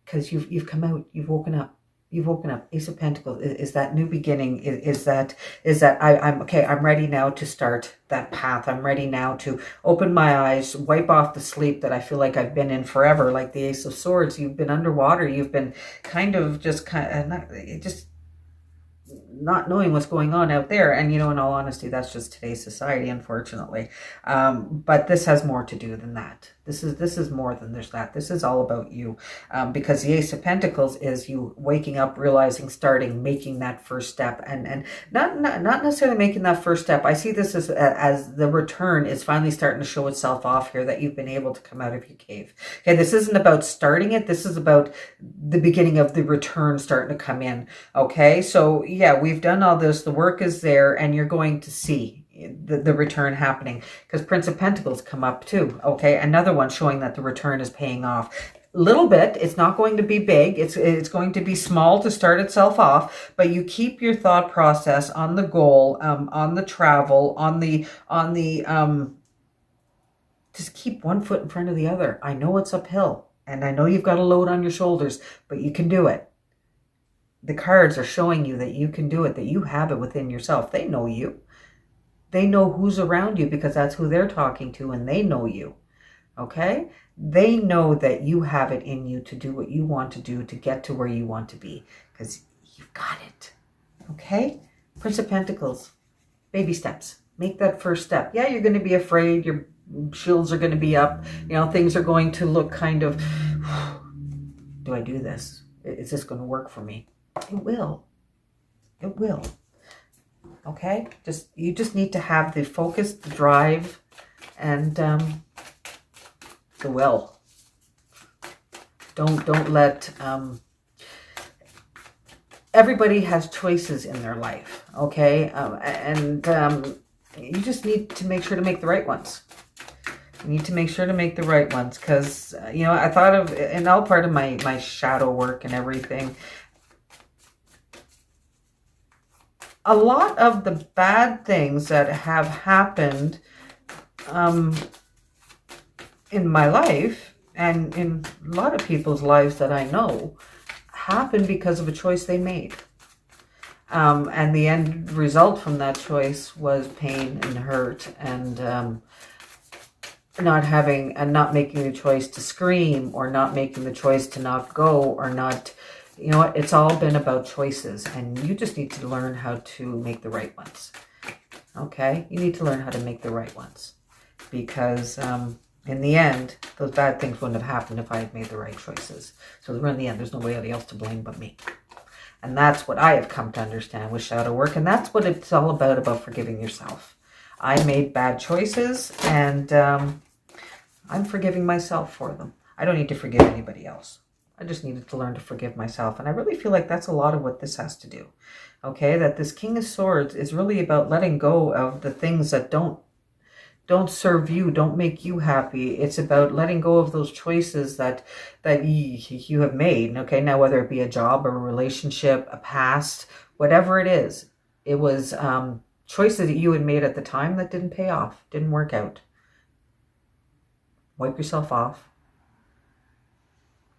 because you've come out, you've woken up. You've woken up. Ace of Pentacles is that new beginning. Is that I'm okay. I'm ready now to start that path. I'm ready now to open my eyes, wipe off the sleep that I feel like I've been in forever. Like the Ace of Swords, you've been underwater. You've been not knowing what's going on out there. And, in all honesty, that's just today's society, unfortunately. But this has more to do than that. This is more than there's that. This is all about you. Because the Ace of Pentacles is you waking up, realizing, starting, making that first step. And not necessarily making that first step. I see this as the return is finally starting to show itself off here, that you've been able to come out of your cave. Okay, this isn't about starting it. This is about the beginning of the return starting to come in. Okay, so yeah, we've done all this. The work is there, and you're going to see. the return happening, because Prince of Pentacles come up too. Okay, another one showing that the return is paying off. Little bit. It's not going to be big. It's going to be small to start itself off, but you keep your thought process on the goal, on the travel, on the just keep one foot in front of the other. I know it's uphill, and I know you've got a load on your shoulders, but you can do it. The cards are showing you that you can do it, that you have it within yourself. They know you. They know who's around you, because that's who they're talking to, and they know you. Okay? They know that you have it in you to do what you want to do, to get to where you want to be, because you've got it. Okay? Prince of Pentacles. Baby steps. Make that first step. Yeah, you're going to be afraid. Your shields are going to be up. You know, things are going to look kind of, do I do this? Is this going to work for me? It will. It will. Okay? You just need to have the focus, the drive, and the will. Don't let everybody has choices in their life, okay? You just need to make sure to make the right ones. You need to make sure to make the right ones, because you know, I thought of, and all part of my shadow work and everything, a lot of the bad things that have happened in my life, and in a lot of people's lives that I know, happened because of a choice they made. And the end result from that choice was pain and hurt, and not making the choice to scream, or not making the choice to not go, or not, you know what, it's all been about choices, and you just need to learn how to make the right ones. Okay? You need to learn how to make the right ones, because in the end, those bad things wouldn't have happened if I had made the right choices. So in the end, there's nobody else to blame but me. And that's what I have come to understand with shadow work, and that's what it's all about forgiving yourself. I made bad choices, and I'm forgiving myself for them. I don't need to forgive anybody else. I just needed to learn to forgive myself. And I really feel like that's a lot of what this has to do. Okay, that this King of Swords is really about letting go of the things that don't serve you, don't make you happy. It's about letting go of those choices that you have made. Okay, now whether it be a job or a relationship, a past, whatever it is, it was choices that you had made at the time that didn't pay off, didn't work out. Wipe yourself off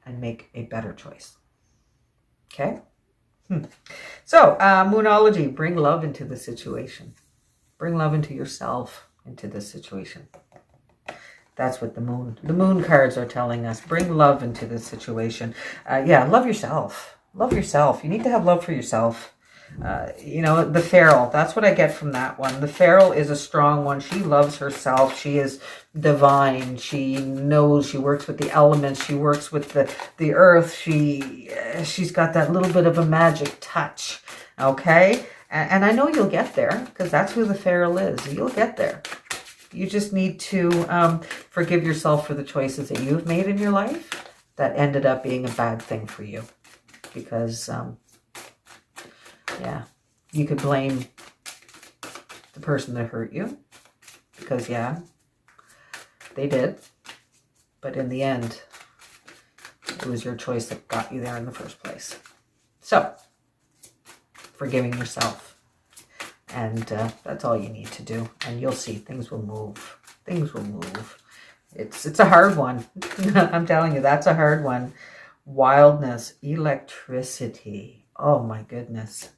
and make a better choice. Okay? So, Moonology, bring love into the situation. Bring love into yourself, into this situation. That's what the moon cards are telling us. Bring love into this situation. Yeah, love yourself. Love yourself. You need to have love for yourself. You know, the Pharaoh, that's what I get from that one. The Pharaoh is a strong one. She loves herself. She is divine. She knows, she works with the elements. She works with the earth. She's got that little bit of a magic touch. Okay? And I know you'll get there, because that's who the Pharaoh is. You'll get there. You just need to forgive yourself for the choices that you've made in your life that ended up being a bad thing for you. Because yeah, you could blame the person that hurt you, because yeah, they did. But in the end, it was your choice that got you there in the first place. So, forgiving yourself. And that's all you need to do. And you'll see things will move. Things will move. It's a hard one. I'm telling you, that's a hard one. Wildness, electricity. Oh my goodness.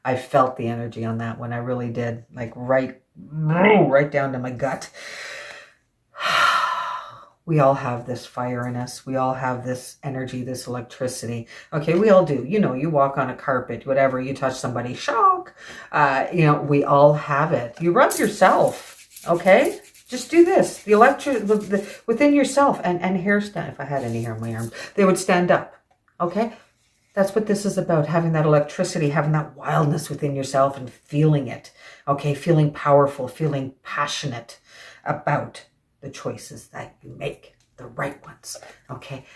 I felt the energy on that one. I really did. Like right down to my gut. We all have this fire in us. We all have this energy, this electricity. Okay, we all do. You know, you walk on a carpet, whatever, you touch somebody, shock. You know, we all have it. You rub yourself, okay? Just do this. The within yourself, and hair stand. If I had any hair on my arm, they would stand up, okay? That's what this is about, having that electricity, having that wildness within yourself and feeling it, okay? Feeling powerful, feeling passionate about the choices that you make, the right ones, okay?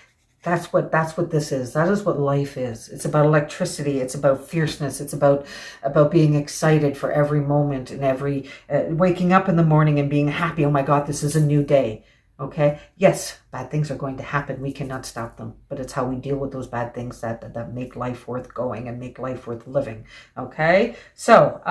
That's what this is. That is what life is. It's about electricity. It's about fierceness. It's about being excited for every moment and every waking up in the morning and being happy. Oh my God, this is a new day. Okay. Yes, bad things are going to happen. We cannot stop them, but it's how we deal with those bad things that make life worth going and make life worth living. Okay. So,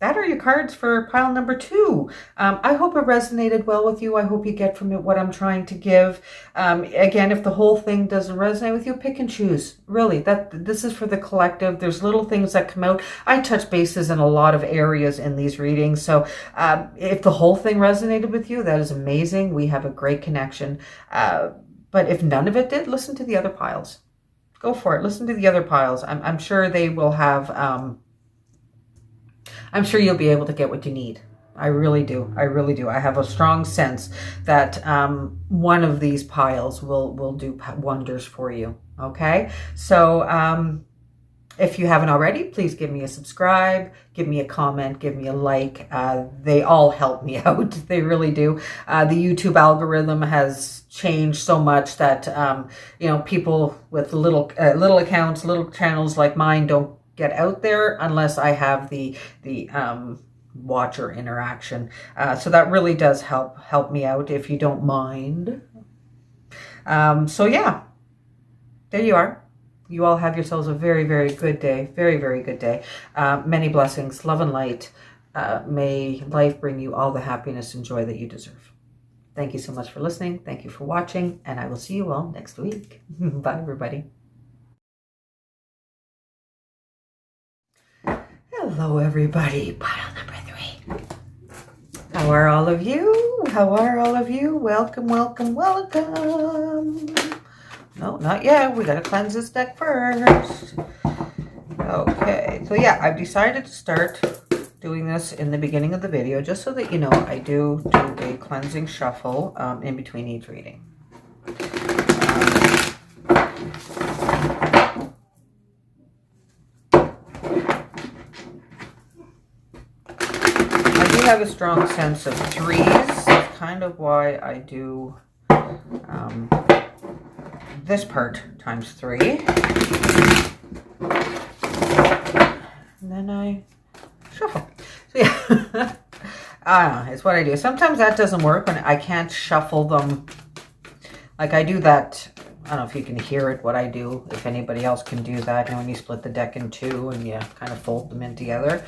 that are your cards for pile number 2. I hope it resonated well with you. I hope you get from it what I'm trying to give. Again, if the whole thing doesn't resonate with you, pick and choose. Really, this is for the collective. There's little things that come out. I touch bases in a lot of areas in these readings. So if the whole thing resonated with you, that is amazing. We have a great connection. But if none of it did, listen to the other piles. Go for it. Listen to the other piles. I'm sure they will have... I'm sure you'll be able to get what you need. I really do. I really do. I have a strong sense that one of these piles will do wonders for you. Okay? So if you haven't already, please give me a subscribe, give me a comment, give me a like. They all help me out. They really do. The YouTube algorithm has changed so much that, people with little accounts, little channels like mine don't get out there unless I have the watcher interaction. So that really does help me out if you don't mind. So yeah, there you are. You all have yourselves a very, very good day. Very, very good day. Many blessings, love and light. May life bring you all the happiness and joy that you deserve. Thank you so much for listening. Thank you for watching, and I will see you all next week. Bye, everybody. Hello, everybody. Pile number 3. How are all of you? How are all of you? Welcome, welcome, welcome. No, not yet. We got to cleanse this deck first. Okay. So, yeah, I've decided to start doing this in the beginning of the video just so that you know I do a cleansing shuffle in between each reading. I have a strong sense of 3s. That's kind of why I do this part times 3. And then I shuffle. So yeah, I don't know, it's what I do. Sometimes that doesn't work when I can't shuffle them. Like I do that. I don't know if you can hear it, what I do, if anybody else can do that. When you split the deck in 2 and you kind of fold them in together.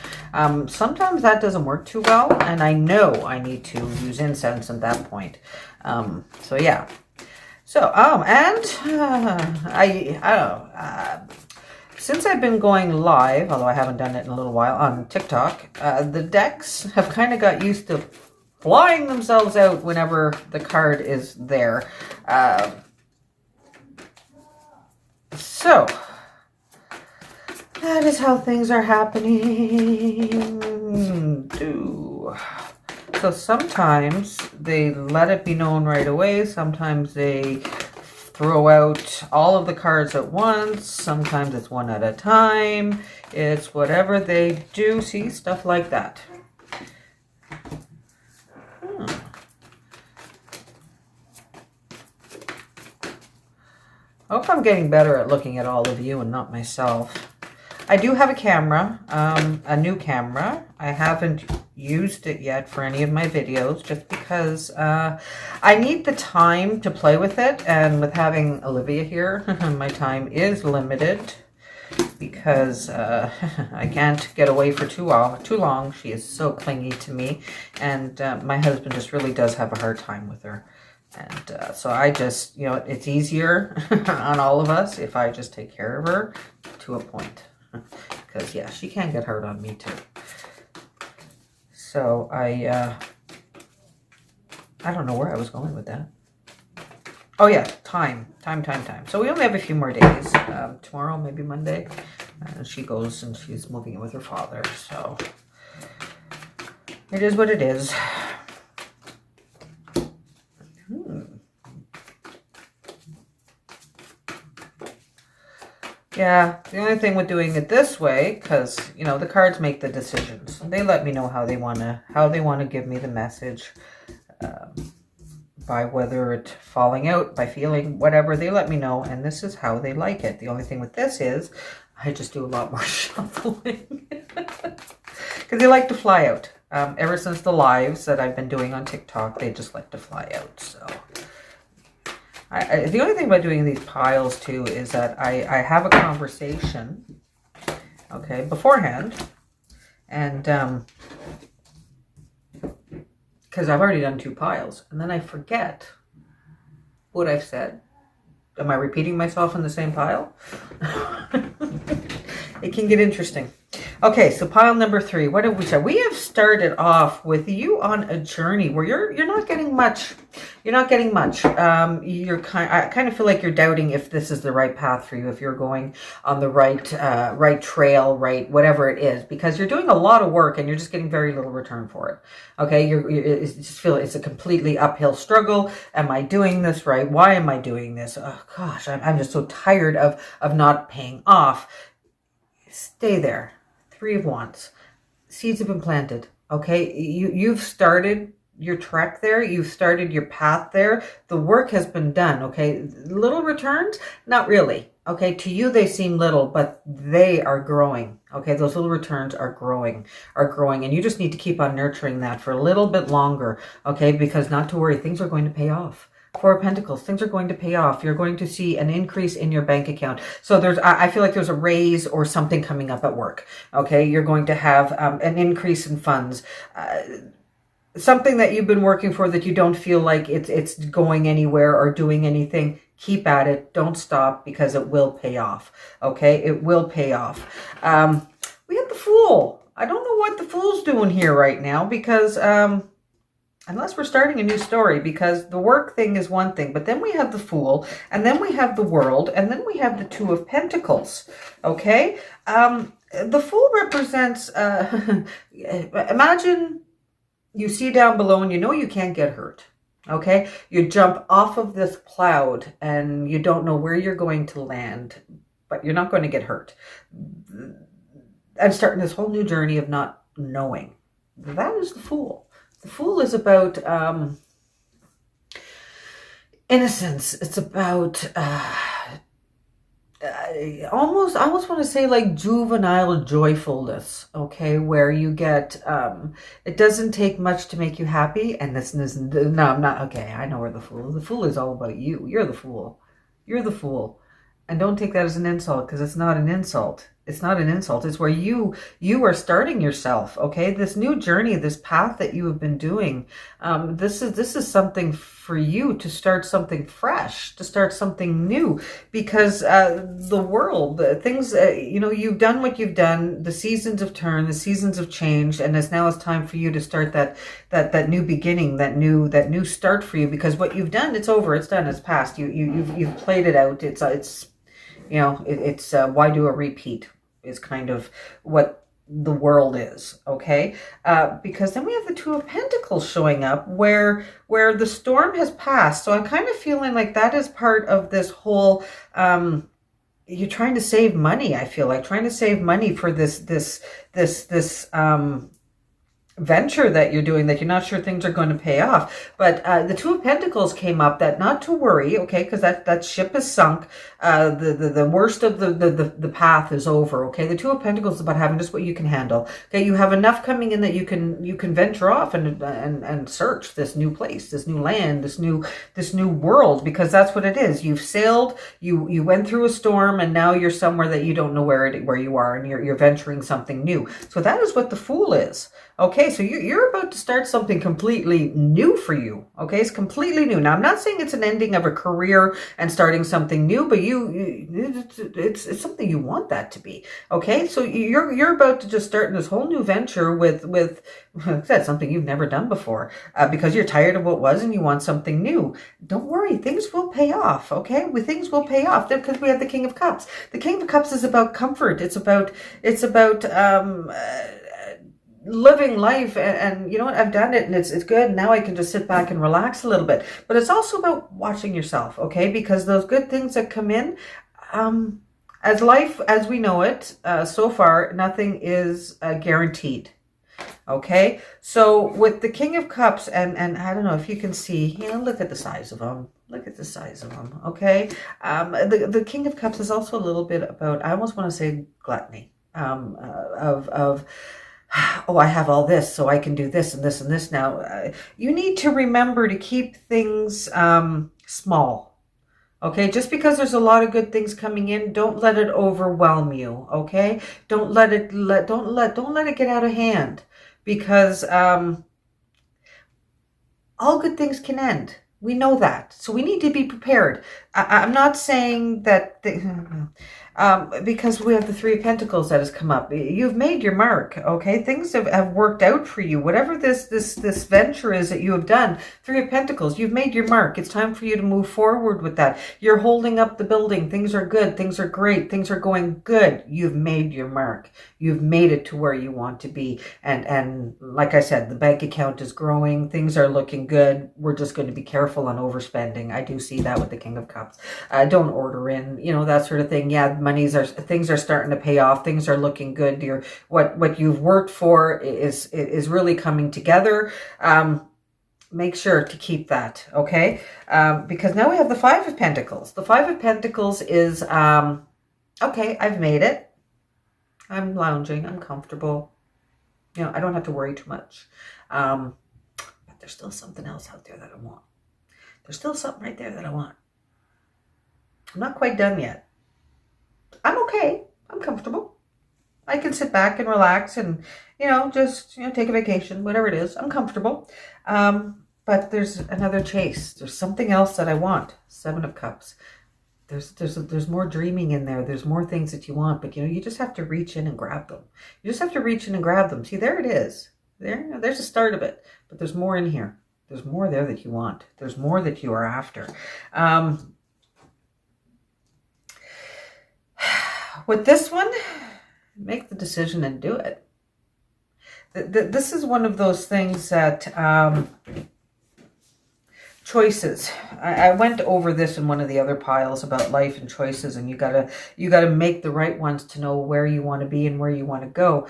Sometimes that doesn't work too well, and I know I need to use incense at that point. So yeah. So, since I've been going live, although I haven't done it in a little while, on TikTok, the decks have kind of got used to flying themselves out whenever the card is there. So, that is how things are happening. So sometimes they let it be known right away. Sometimes they throw out all of the cards at once. Sometimes it's one at a time. It's whatever they do. See, stuff like that. I hope I'm getting better at looking at all of you and not myself. I do have a camera, a new camera. I haven't used it yet for any of my videos just because I need the time to play with it. And with having Olivia here, my time is limited because I can't get away for too long. She is so clingy to me. And my husband just really does have a hard time with her. And so I just, it's easier on all of us if I just take care of her to a point. Because, yeah, she can get hard on me, too. So I don't know where I was going with that. Oh, yeah, time. So we only have a few more days. Tomorrow, maybe Monday. She goes and she's moving in with her father. So it is what it is. Yeah, the only thing with doing it this way, because, the cards make the decisions. They let me know how they want to give me the message. by whether it's falling out, by feeling whatever. They let me know, and this is how they like it. The only thing with this is I just do a lot more shuffling because they like to fly out. Ever since the lives that I've been doing on TikTok, they just like to fly out. So the only thing about doing these piles too is that I have a conversation, okay, beforehand, and because I've already done 2 piles, and then I forget what I've said. Am I repeating myself in the same pile? It can get interesting. Okay, so pile number 3. What have we said? We have started off with you on a journey where you're not getting much. You're not getting much. I kind of feel like you're doubting if this is the right path for you, if you're going on the right trail, right whatever it is, because you're doing a lot of work and you're just getting very little return for it. Okay, you just feel it's a completely uphill struggle. Am I doing this right? Why am I doing this? Oh gosh, I'm just so tired of not paying off. Stay there. 3 of Wands. Seeds have been planted. Okay, you've started your trek there. You've started your path there. The work has been done. Okay, little returns, not really. Okay, to you they seem little, but they are growing. Okay, those little returns are growing, and you just need to keep on nurturing that for a little bit longer. Okay, because not to worry, things are going to pay off. 4 of Pentacles, things are going to pay off. You're going to see an increase in your bank account. So I feel like there's a raise or something coming up at work. Okay, you're going to have an increase in funds. Something that you've been working for that you don't feel like it's going anywhere or doing anything. Keep at it. Don't stop, because it will pay off. Okay, it will pay off. We have the Fool. I don't know what the Fool's doing here right now, because unless we're starting a new story, because the work thing is one thing, but then we have the Fool, and then we have the World, and then we have the 2 of Pentacles. Okay, the Fool represents. Imagine you see down below, and you know you can't get hurt. Okay, you jump off of this cloud, and you don't know where you're going to land, but you're not going to get hurt. I'm starting this whole new journey of not knowing. That is the Fool. The Fool is about innocence. It's about I almost want to say like juvenile joyfulness. Okay, where you get it doesn't take much to make you happy, and this isn't. No, I'm not. Okay, I know where the Fool is. The Fool is all about you. You're the Fool. You're the Fool, and don't take that as an insult, because it's not an insult. It's not an insult. It's where you are starting yourself. Okay, this new journey, this path that you have been doing. This is something for you to start something fresh, to start something new, because the world, things, you've done what you've done. The seasons have turned, the seasons have changed, and it's time for you to start that new beginning, that new start for you. Because what you've done, it's over, it's done, it's past. You've played it out. It's why do a repeat? Is kind of what the world is, okay? Because then we have the 2 of Pentacles showing up where the storm has passed. So I'm kind of feeling like that is part of this whole, you're trying to save money, I feel like. Trying to save money for this venture that you're doing, that you're not sure things are going to pay off. But the 2 of Pentacles came up, that not to worry, okay, because that ship is sunk. The worst of the path is over, okay? The 2 of Pentacles is about having just what you can handle. Okay, you have enough coming in that you can venture off and search this new place, this new land, this new world, because that's what it is. You've sailed, you went through a storm, and now you're somewhere that you don't know where you are, and you're venturing something new. So that is what the Fool is. Okay, so you're about to start something completely new for you. Okay, it's completely new. Now, I'm not saying it's an ending of a career and starting something new, but it's something you want that to be. Okay, so you're about to just start in this whole new venture with that's something you've never done before, because you're tired of what was and you want something new. Don't worry, things will pay off. Okay, things will pay off, because we have the King of Cups. The King of Cups is about comfort. It's about living life, and you know what, I've done it, and it's good. Now I can just sit back and relax a little bit. But it's also about watching yourself, okay? Because those good things that come in, as life as we know it, so far, nothing is guaranteed. Okay, so with the King of Cups, and I don't know if you can see, look at the size of them. Look at the size of them. Okay, the King of Cups is also a little bit about, I almost want to say gluttony. Of oh, I have all this, so I can do this and this and this now. You need to remember to keep things small. Okay, just because there's a lot of good things coming in, don't let it overwhelm you. Okay, don't let it get out of hand, because all good things can end. We know that, so we need to be prepared. I'm not saying that because we have the Three of Pentacles that has come up. You've made your mark, okay? Things have worked out for you. Whatever this venture is that you have done, Three of Pentacles, you've made your mark. It's time for you to move forward with that. You're holding up the building. Things are good. Things are great. Things are going good. You've made your mark. You've made it to where you want to be. And like I said, the bank account is growing. Things are looking good. We're just going to be careful on overspending. I do see that with the King of Cups. Don't order in, that sort of thing. Yeah, things are starting to pay off. Things are looking good. What you've worked for is really coming together. Make sure to keep that, okay? Because now we have the Five of Pentacles. The Five of Pentacles is, okay, I've made it. I'm lounging. I'm comfortable. I don't have to worry too much. But there's still something else out there that I want. There's still something right there that I want. I'm not quite done yet. I'm okay. I'm comfortable. I can sit back and relax and, just, take a vacation, whatever it is. I'm comfortable. But there's another chase. There's something else that I want. Seven of Cups. There's more dreaming in there. There's more things that you want, but you just have to reach in and grab them. You just have to reach in and grab them. See, there it is. There's the start of it, but there's more in here. There's more there that you want. There's more that you are after. With this one, make the decision and do it. This is one of those things that choices. I went over this in one of the other piles about life and choices, and you gotta make the right ones to know where you want to be and where you want to go.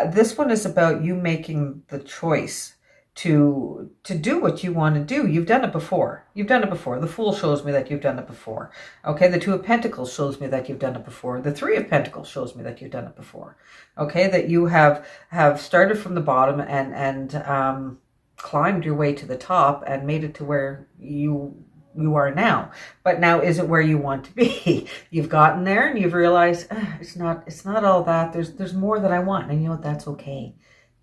This one is about you making the choice to do what you want to do. You've done it before. You've done it before. The Fool shows me that you've done it before. Okay, the Two of Pentacles shows me that you've done it before. The Three of Pentacles shows me that you've done it before. Okay, that you have started from the bottom and climbed your way to the top and made it to where you are now. But now isn't where you want to be. You've gotten there and you've realized it's not all that. There's more that I want, and you know what? That's okay.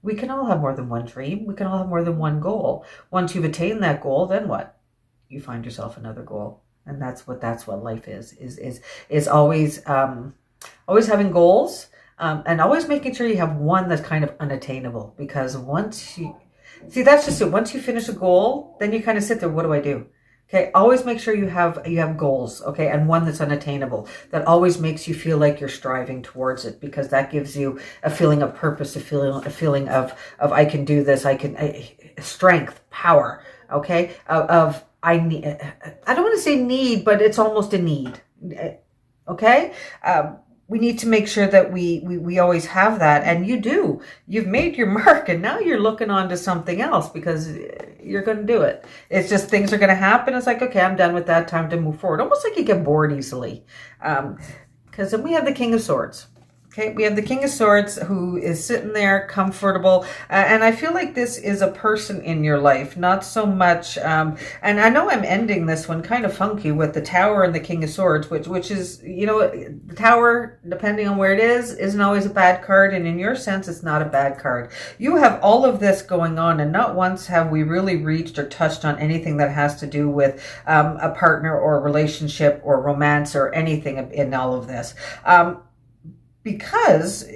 We can all have more than one dream. We can all have more than one goal. Once you've attained that goal, then what? You find yourself another goal. And that's what life is always always having goals, and always making sure you have one that's kind of unattainable, because once you see, that's just it. Once you finish a goal, then you kind of sit there, what do I do? Okay, always make sure you have goals, okay, and one that's unattainable. That always makes you feel like you're striving towards it, because that gives you a feeling of purpose, a feeling of I can do this, strength, power, okay, of I need. I don't want to say need, but it's almost a need, okay. We need to make sure that we always have that, and you do. You've made your mark, and now you're looking on to something else because you're going to do it. It's just things are going to happen. It's like, okay, I'm done with that. Time to move forward. Almost like you get bored easily. Because then we have the King of Swords. Okay, we have the King of Swords who is sitting there comfortable. And I feel like this is a person in your life, not so much. And I know I'm ending this one kind of funky with the Tower and the King of Swords, which is, the Tower, depending on where it is, isn't always a bad card. And in your sense, it's not a bad card. You have all of this going on, and not once have we really reached or touched on anything that has to do with a partner or a relationship or romance or anything in all of this. Because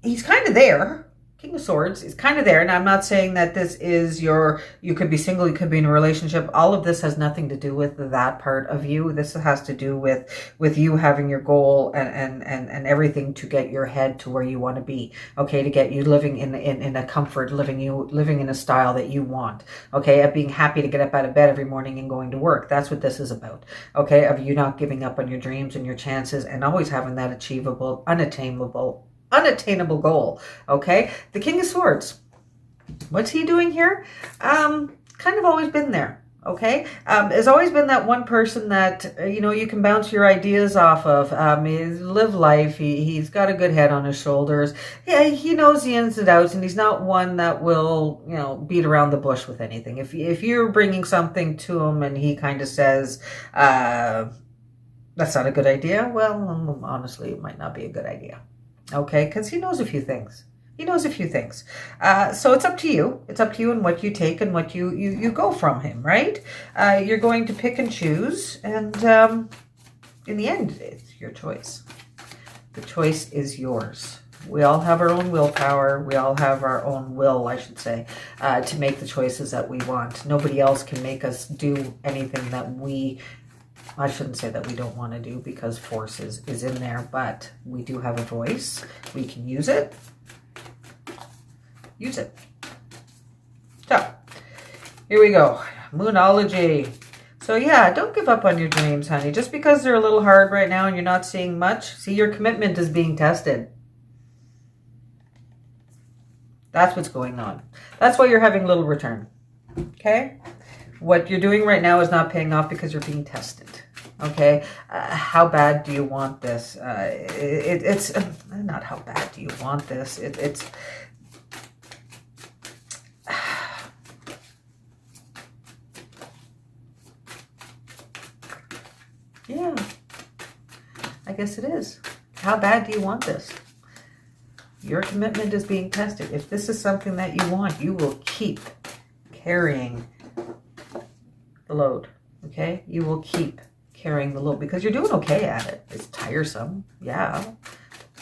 he's kind of there. King of Swords is kind of there. And I'm not saying that this is you could be single, you could be in a relationship. All of this has nothing to do with that part of you. This has to do with you having your goal and everything to get your head to where you want to be. Okay, to get you living in a comfort, living in a style that you want. Okay, of being happy to get up out of bed every morning and going to work. That's what this is about. Okay, of you not giving up on your dreams and your chances, and always having that achievable, unattainable goal. Okay, the King of Swords. What's he doing here? Kind of always been there. Okay. Has always been that one person that, you can bounce your ideas off of. He's live life. He's got a good head on his shoulders. Yeah, he knows the ins and outs, and he's not one that will, beat around the bush with anything. If you're bringing something to him and he kind of says, that's not a good idea, well, honestly, it might not be a good idea. Okay, because he knows a few things. So it's up to you. It's up to you and what you take and what you go from him, right? You're going to pick and choose. And in the end, it's your choice. The choice is yours. We all have our own willpower. We all have our own will, I should say, to make the choices that we want. Nobody else can make us do anything that I shouldn't say that we don't want to do, because force is in there, but we do have a voice. We can use it. Use it. So, here we go. Moonology. So yeah, don't give up on your dreams, honey. Just because they're a little hard right now and you're not seeing much, see, your commitment is being tested. That's what's going on. That's why you're having little return. Okay? What you're doing right now is not paying off because you're being tested. Okay? How bad do you want this? It's not how bad do you want this. It's yeah, I guess it is. How bad do you want this? Your commitment is being tested. If this is something that you want, you will keep carrying the load. Okay? You will keep carrying the load because you're doing okay at it. It's tiresome. Yeah.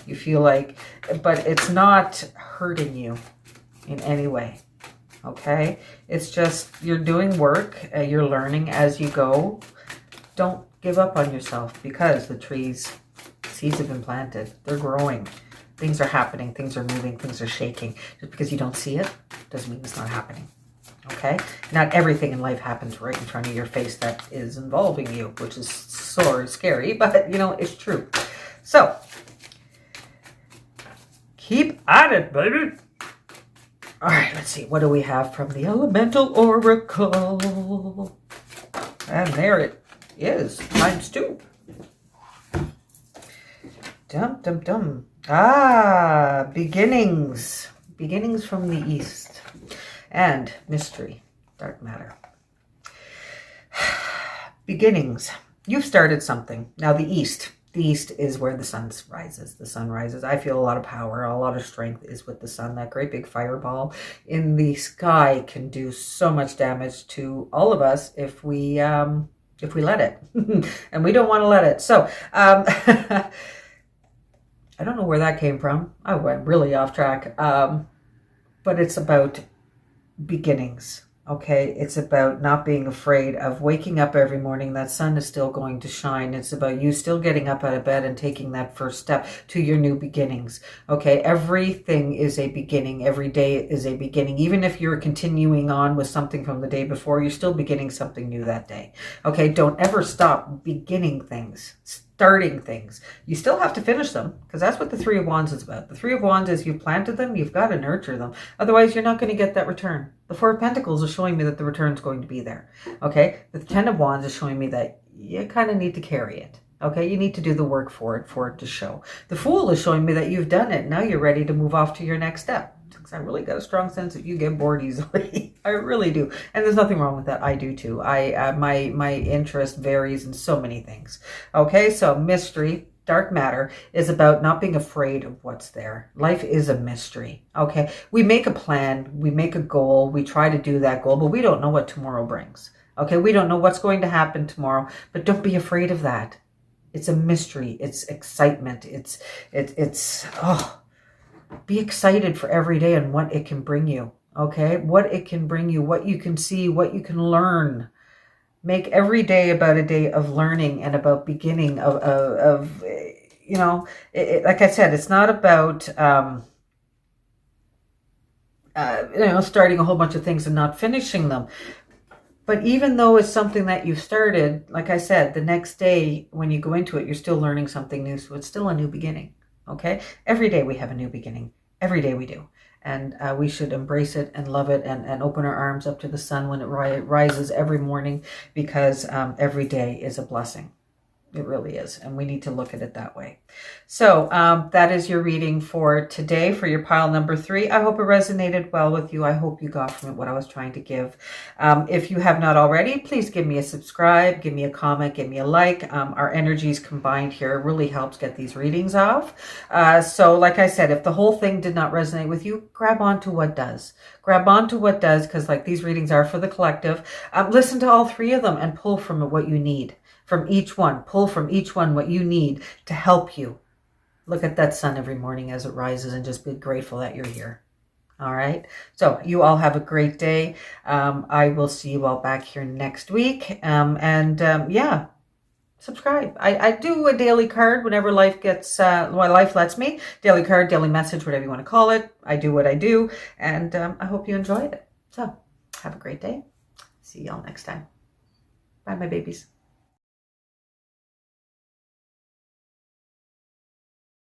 You feel like, but it's not hurting you in any way. Okay? It's just you're doing work. You're learning as you go. Don't give up on yourself because the seeds have been planted. They're growing. Things are happening. Things are moving. Things are shaking. Just because you don't see it doesn't mean it's not happening. Okay? Not everything in life happens right in front of your face that is involving you, which is sort of scary, but it's true. So, keep at it, baby. All right, let's see. What do we have from the Elemental Oracle? And there it is, ×2. Dum, dum, dum. Beginnings. Beginnings from the East. And mystery, dark matter. Beginnings. You've started something. Now the East. The East is where the sun rises. The sun rises. I feel a lot of power, a lot of strength is with the sun. That great big fireball in the sky can do so much damage to all of us if we let it. And we don't want to let it. So, I don't know where that came from. I went really off track. But it's about beginnings. Okay, it's about not being afraid of waking up every morning. That sun is still going to shine. It's about you still getting up out of bed and taking that first step to your new beginnings. Okay, everything is a beginning. Every day is a beginning. Even if you're continuing on with something from the day before, you're still beginning something new that day. Okay, don't ever stop beginning things, starting things. You still have to finish them, because that's what the Three of Wands is about. The Three of Wands is you've planted them, you've got to nurture them. Otherwise, you're not going to get that return. The Four of Pentacles is showing me that the return is going to be there. Okay? The Ten of Wands is showing me that you kind of need to carry it. Okay? You need to do the work for it to show. The Fool is showing me that you've done it. Now you're ready to move off to your next step. Because I really got a strong sense that you get bored easily. I really do. And there's nothing wrong with that. I do too. My interest varies in so many things. Okay? So mystery, dark matter, is about not being afraid of what's there. Life is a mystery. Okay? We make a plan. We make a goal. We try to do that goal, but we don't know what tomorrow brings. Okay? We don't know what's going to happen tomorrow, but don't be afraid of that. It's a mystery. It's excitement. Be excited for every day and what it can bring you. Okay? What it can bring you, what you can see, what you can learn. Make every day about a day of learning and about beginning of like I said, it's not about, starting a whole bunch of things and not finishing them. But even though it's something that you've started, like I said, the next day when you go into it, you're still learning something new. So it's still a new beginning. Okay? Every day we have a new beginning. Every day we do. And we should embrace it and love it and open our arms up to the sun when it rises every morning, because every day is a blessing. It really is. And we need to look at it that way. So that is your reading for today for your pile number 3. I hope it resonated well with you. I hope you got from it what I was trying to give. If you have not already, please give me a subscribe, give me a comment, give me a like. Our energies combined here really helps get these readings off. So like I said, if the whole thing did not resonate with you, grab onto what does. Grab onto what does, because like these readings are for the collective. Listen to all 3 of them and pull from it what you need. From each one, pull from each one what you need to help you. Look at that sun every morning as it rises and just be grateful that you're here. All right. So you all have a great day. I will see you all back here next week. Yeah, subscribe. I do a daily card whenever life gets, life lets me. Daily card, daily message, whatever you want to call it. I do what I do. And I hope you enjoyed it. So have a great day. See y'all next time. Bye, my babies.